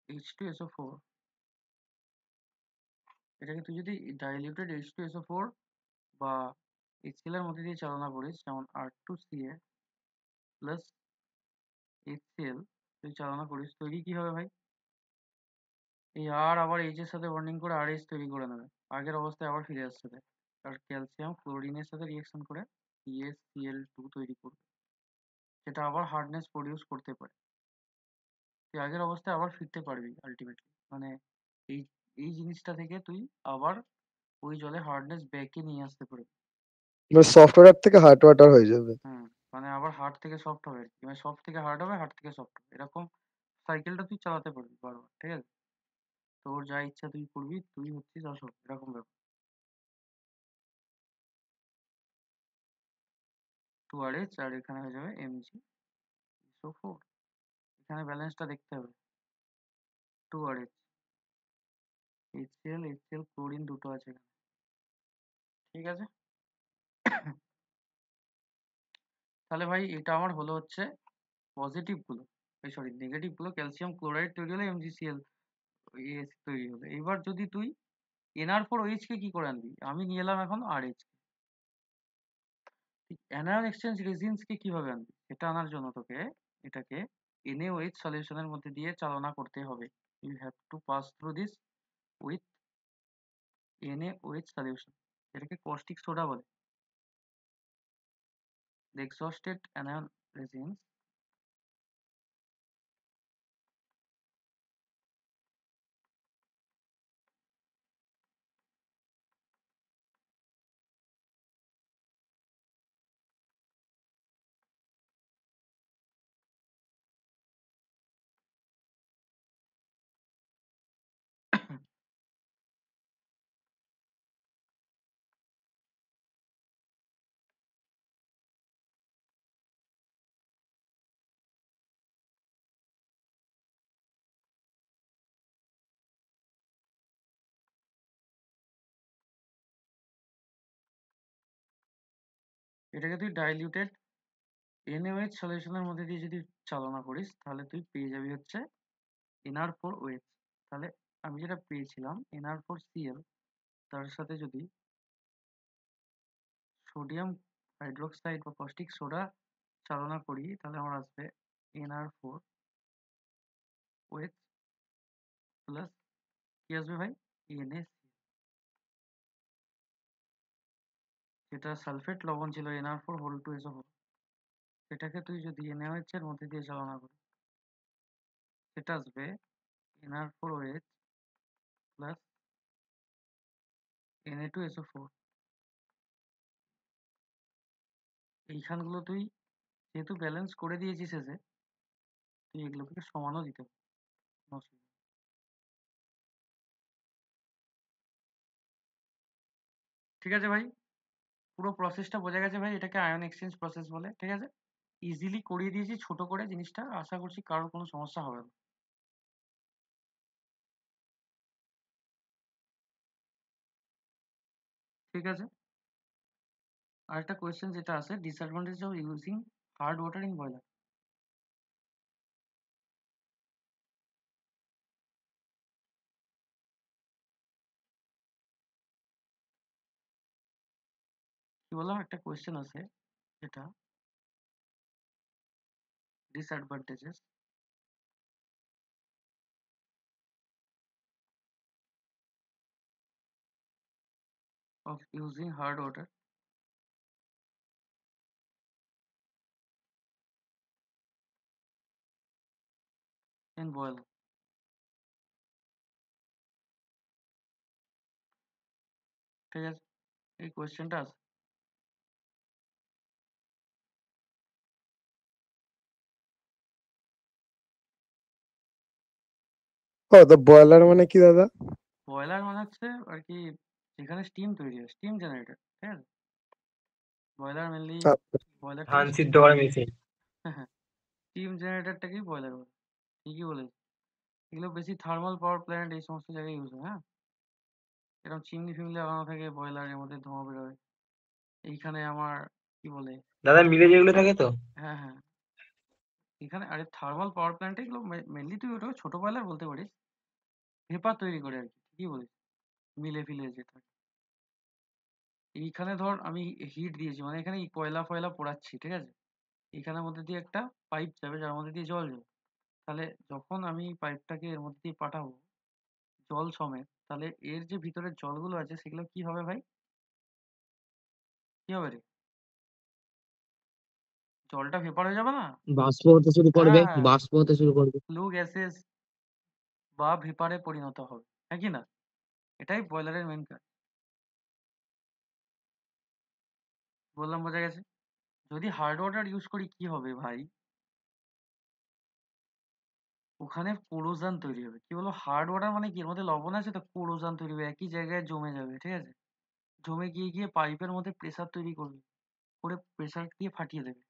H2SO4, এটাকে তুই যদি diluted H2SO4 বা HCl এর মধ্যে দিয়ে চালনা করিস, যেমন R2CA প্লাস HCl তুই চালনা করিস, তৈরি কি হবে ভাই? এই আর আবার এইচ এর সাথে বন্ডিং করে আর এইচ তৈরি করে নেবে, আগের অবস্থায় আবার ফিরে আসছে দেখ। আর ক্যালসিয়াম ক্লোরিনের সাথে রিঅ্যাকশন করে CaCl2 তৈরি করবে, যেটা আবার হার্ডনেস প্রডিউস করতে পারে। তুই আগের অবস্থায় আবার ফিরতে পারবি আলটিমেটলি, মানে এই এই জিনিসটা থেকে তুই আবার ওই জলে হার্ডনেস ব্যাকে নিয়ে আসতে পারবি। মানে সফটওয়্যার থেকে হার্ড ওয়াটার হয়ে যাবে। মানে আবার হার্ড থেকে সফট হবে আর কি, মানে সফট থেকে হার্ড হবে, হার্ড থেকে সফট হবে, এরকম সাইকেলটা তুই চালাতে পারবি বারবার, ঠিক আছে? তোর যা ইচ্ছা তুই করবি, তুই হচ্ছিস আসল, এরকম ব্যাপার। 2RH আর এখানে হয়ে যাবে Mg SO4। এখানে ব্যালেন্সটা দেখতে হবে, 2RH HCl ক্লোরিন দুটো আছে এখানে, ঠিক আছে? তাহলে ভাই এটা আমার হলো হচ্ছে পজিটিভ গুলো, সরি নেগেটিভ গুলো। ক্যালসিয়াম ক্লোরাইড তৈরি হলে MgCl তৈরি হলো। এবার যদি তুই NR4OH কে কি করে আনবি? আমি নিয়ে এলাম এখন RH। অ্যানায়ন এক্সচেঞ্জ রেজিনস কে কিভাবে আনবি? এটা আনার জন্য তোকে এটাকে NaOH সলিউশনের মধ্যে দিয়ে চালনা করতে হবে। You have to pass through this with NaOH solution, এটাকে কস্টিক সোডা বলে। The exhausted anion resins এটাকে তুই ডাইলিউটেড NaOH সলিউশনের মধ্যে দিয়ে যদি চালনা করিস, তাহলে তুই পেয়ে যাবি হচ্ছে NR4OH। তাহলে আমি যেটা পেয়েছিলাম NR4Cl, তার সাথে যদি সোডিয়াম হাইড্রোক্সাইড বা কস্টিক সোডা চালনা করি, তাহলে আমার আসবে NR4OH প্লাস কি আসবে ভাই? NaCl, যেটা সালফেট লবণ ছিল NR4(2SO4), সেটাকে তুই যদি NaOH এর মধ্যে দিয়ে চালনা করিস, সেটা আসবে NR4OH প্লাস Na2SO4। এইখানগুলো তুই যেহেতু ব্যালেন্স করে দিয়েছিস শেষে, তুই এগুলোকে সমানও দিতে পারিস, কোনো অসুবিধা নেই। ঠিক আছে ভাই, পুরো প্রসেসটা বোঝা গেছে ভাই। এটাকে আয়ন এক্সচেঞ্জ প্রসেস বলে, ঠিক আছে? ইজিলি করিয়ে দিয়েছি ছোট করে জিনিসটা, আশা করছি কারোর কোনো সমস্যা হবে না। ঠিক আছে, আরেকটা কোয়েশ্চেন যেটা আছে, disadvantage of using hard water in boiler. কি বললাম, একটা কোয়েশ্চেন আছে যেটা disadvantages of using hard water in boiler. ঠিক আছে, এই কোয়েশ্চেনটা আছে। ও দ্য বয়লার মানে কি দাদা? বয়লার মানে হচ্ছে আর কি যেখানে স্টিম তৈরি হয়, স্টিম জেনারেটর। ঠিক আছে, বয়লার মেনলি আচ্ছা, বয়লারটাকে ধান সিদ্ধ করা মেশিন। স্টিম জেনারেটরটাকেই বয়লার বলে। ঠিকই বলেছি, এগুলো বেশি থার্মাল পাওয়ার প্ল্যান্ট এই সমস্ত জায়গায় ইউজ হয়। হ্যাঁ, এরকম চিমনি ফিমনি লাগানো থাকে, বয়লারের মধ্যে ধোঁয়া বেরোয়। এইখানে আমার কি বলে, দাদা মিলে যেগুলো থাকে তো? হ্যাঁ হ্যাঁ, এখানে আরে থার্মাল পাওয়ার প্ল্যান্টে এগুলো মেনলি তুই ওটাকে ছোট বয়লার বলতে পারিস, ভেপার তৈরি করে আর কি। ঠিকই বলিস, মিলে ফিলে যে থাকে। এইখানে ধর আমি হিট দিয়েছি, মানে এখানে কয়লা ফয়লা পোড়াচ্ছি, ঠিক আছে, এইখানের মধ্যে দিয়ে একটা পাইপ যাবে যার মধ্যে দিয়ে জল যাবে। তাহলে যখন আমি পাইপটাকে এর মধ্যে দিয়ে পাঠাবো জল সমেত, তাহলে এর যে ভিতরের জলগুলো আছে সেগুলো কি হবে ভাই? কি হবে রে? জলটা ভেপার হয়ে যাবে না? বাষ্প হতে শুরু করবে, হ্যাঁ, বাষ্প হতে শুরু করবে। ফ্লু গ্যাসেস বা ভেপারে পরিণত হবে, হ্যাঁ কি না? এটাই বয়লারের মেন কাজ। বললাম, বোঝা গেছে? যদি হার্ড ওয়াটার ইউজ করি কি হবে ভাই, ওখানে কোরোজান তৈরি হবে। কি বলো, হার্ড ওয়াটার মানে কি, এর মধ্যে লবণ আছে তো কোরোজান তৈরি হবে, একই জায়গায় জমে যাবে। ঠিক আছে, জমে গিয়ে গিয়ে পাইপের মধ্যে প্রেসার তৈরি করবে, করে প্রেসার দিয়ে ফাটিয়ে দেবে।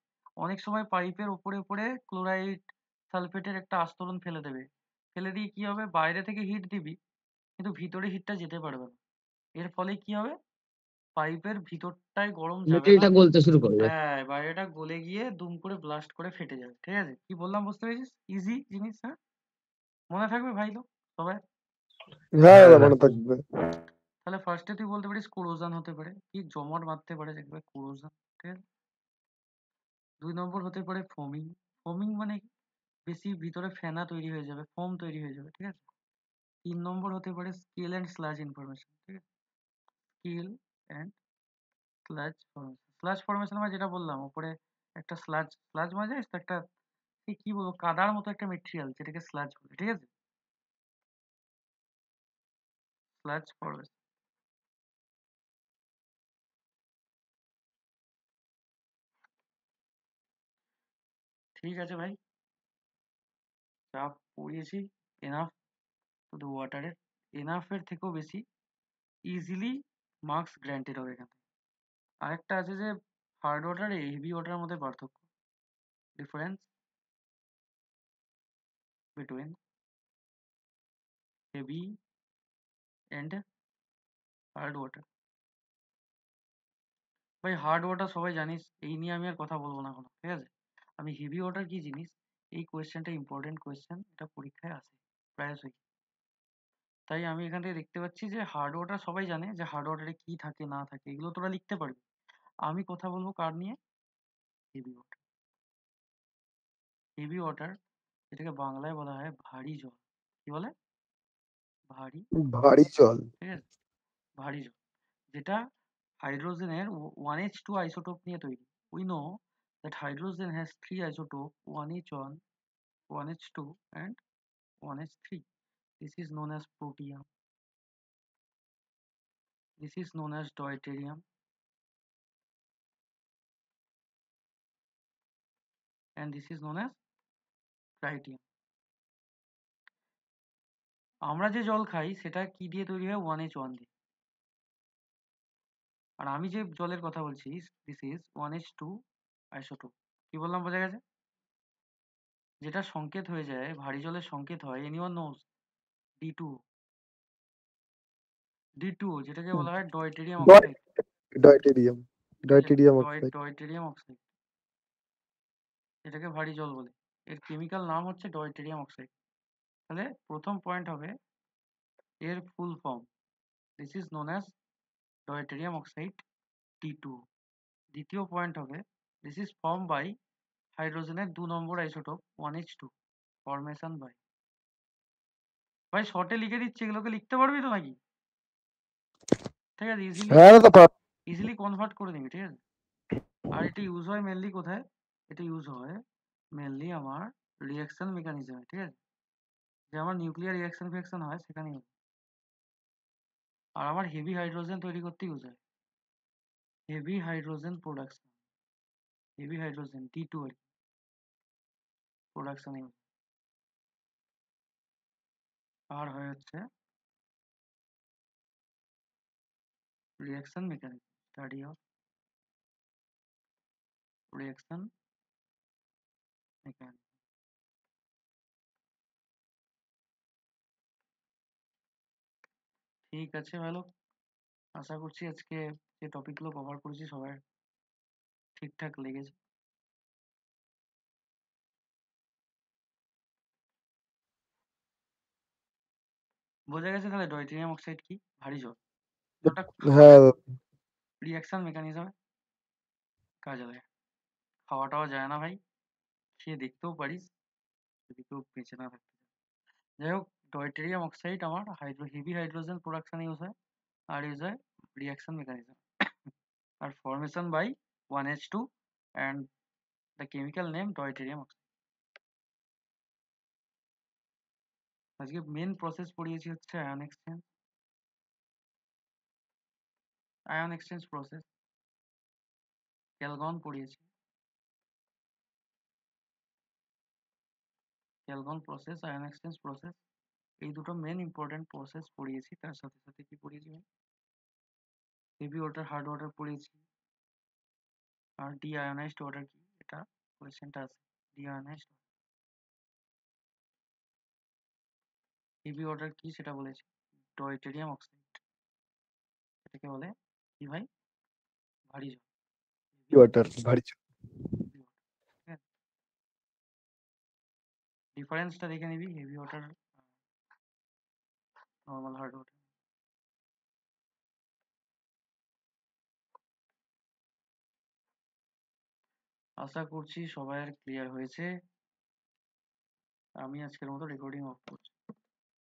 অনেক সময় পাইপের ওপরে ওপরে ক্লোরাইড সালফেটের একটা আস্তরণ ফেলে দেবে। ফেলে দিয়ে কি হবে, বাইরে থেকে হিট দিবি কিন্তু ভিতরে হিটটা যেতে পারবে না। এর ফলে কি হবে, পাইপের ভিতরটায় গরম যাবে না, মেটেরিয়ালটা গলতে শুরু করবে। হ্যাঁ, বাইরেটা গলে গিয়ে দুম করে ব্লাস্ট করে ফেটে যাবে। ঠিক আছে, কি বললাম বুঝতে পেরেছিস? ইজি জিনিস, হ্যাঁ, মনে থাকবে ভাই লোক সবাই। হ্যাঁ হ্যাঁ দাদা দাদা। মনে থাকবে। তাহলে ফার্স্টে তুই বলতে পারিস কোরোজান হতে পারে, কি জমাট বাঁধতে পারে দেখবে কোরোজান। ঠিক আছে, 2 নম্বর হতে পারে ফোমিং। ফোমিং মানে কি? বেশি ভিতরে ফেনা তৈরি হয়ে যাবে, ফোম তৈরি হয়ে যাবে। ঠিক আছে, 3 নম্বর হতে পারে স্কেল অ্যান্ড স্লাজ ইনফরমেশন। ঠিক আছে, scale and sludge formation. Sludge formation মানে যেটা বললাম উপরে, একটা স্লাজ, স্লাজ মানে জানিস তো, একটা কি বলবো, কাদার মতো একটা মেটেরিয়াল যেটাকে স্লাজ বলে। ঠিক আছে, স্লাজ ফরমেশন। ঠিক আছে ভাই, চাপ পড়িয়েছি, এনাফ শুধু ওয়াটারের, এনাফের থেকেও বেশি ইজিলি মার্কস গ্র্যান্টেড হবে এখান থেকে। আরেকটা আছে যে হার্ড ওয়াটার আর হেভি ওয়াটারের মধ্যে পার্থক্য, difference between heavy and hard water. ভাই হার্ড ওয়াটার সবাই জানিস, এই নিয়ে আমি আর কথা বলবো না কোনো। ঠিক আছে, আমি হেভি ওয়াটার কি জিনিস, এই কোয়েশ্চেনটা ইম্পর্টেন্ট কোয়েশ্চেন, এটা পরীক্ষায় আসে প্রায়শই। তাই আমি এখান থেকে দেখতে পাচ্ছি যে হার্ড ওয়াটার সবাই জানে যে হার্ড ওয়াটারে কি থাকে না থাকে, এগুলো তোরা লিখতে পারবি। আমি কথা বলবো কার নিয়ে, হেভি ওয়াটার। হেভি ওয়াটার, যেটাকে বাংলায় বলা হয় ভারী জল। কি বলে? ভারী, ভারী জল। ঠিক আছে, ভারী জল, যেটা হাইড্রোজেনের 1H2 আইসোটোপ নিয়ে তৈরি। We know that hydrogen has 3 isotope, 1H1, 1H2 and 1H3. This is known as protium. This is known as deuterium and this is known as tritium. আমরা যে জল খাই সেটা কি দিয়ে তৈরি হয়, 1H1 দিয়ে। আর আমি যে জলের কথা বলছি, দিস ইজ 1H2 আইসোটোপ। কি বললাম, বোঝা গেছে? যেটা সংকেত হয়ে যায়, ভারী জলের সংকেত হয়, এনিওয়ান নোজ, D2, D2 যেটাকে বলা হয় ডয়টেরিয়াম অক্সাইড। ডয়টেরিয়াম, ঠিক আছে, ডয়টেরিয়াম অক্সাইড। ডয়টেরিয়াম অক্সাইড, এটাকে ভারী জল বলে। এর কেমিক্যাল নাম হচ্ছে ডয়টেরিয়াম অক্সাইড। তাহলে প্রথম পয়েন্ট হবে এর full form, this is known as deuterium oxide D2। দ্বিতীয় পয়েন্ট হবে দিস ইজ ফর্ম বাই হাইড্রোজেনের 2 নম্বর আইসোটোপ 1H2, ফরমেশন বাই। ভাই শর্টে লিখে দিচ্ছি, এগুলোকে লিখতে পারবি তো নাকি? ঠিক আছে, হ্যাঁ দাদা ইজিলি কনভার্ট করে নিবি, ঠিক আছে। আর এটা ইউজ হয় মেনলি কোথায়? এটা ইউজ হয় মেনলি আমার রিঅ্যাকশন মেকানিজমে, ঠিক আছে, যে আমার নিউক্লিয়ার রিঅ্যাকশন ফিঅ্যাকশন হয় সেখানে use হয়। আর আমার হেভি হাইড্রোজেন তৈরি করতে ইউজ হয়, heavy hydrogen production, heavy hydrogen D2 আর কি প্রোডাকশন ইউজ। আর হয় হচ্ছে reaction mechanism, study of reaction mechanism. ঠিক আছে ভালো, আশা করছি আজকে যে টপিকগুলো কভার করেছি সবার ঠিকঠাক লেগেছে। বোঝা গেছে তাহলে ডয়টেরিয়াম অক্সাইড কি? ভারী জল, ওটা হ্যাঁ রিঅ্যাকশন মেকানিজমে কাজে লাগে। খাওয়া টাওয়া যায় না ভাই, খেয়ে দেখতেও পারিস যদি কেউ বেঁচে না থাকতে চায়। যাই হোক, ডয়টেরিয়াম অক্সাইড আমার হেভি হাইড্রোজেন প্রোডাকশন ইউজ হয়, আর ইউজ হয় রিঅ্যাকশন মেকানিজম আর formation by 1H2 and the chemical name deuterium oxide। আজকে মেন প্রসেস পড়িয়েছি হচ্ছে আয়ন এক্সচেঞ্জ প্রসেস, ক্যালগন পড়িয়েছি, Calgon process, ion exchange process, এই দুটো মেন ইম্পর্টেন্ট প্রসেস পড়িয়েছি। তার সাথে সাথে কি পড়িয়েছি ভাই? হেভি ওয়াটার, হার্ড ওয়াটার পড়িয়েছি। আর ডি আয়োনাইজড ওয়াটার কি, এটা কোয়েশ্চেনটা আছে। ডি আয়োনাইজড হেভি ওয়াটার কি সেটা বলেছি, ডয়টেরিয়াম অক্সাইড, এটাকে বলে কি ভাই? ভারী জল, ওয়াটার ভারী ঠিক আছে। ডিফারেন্সটা দেখে নিবি, heavy water, normal hard water. আশা করছি সবার ক্লিয়ার হয়েছে। আমি আজকের মতো রেকর্ডিং অফ করছি।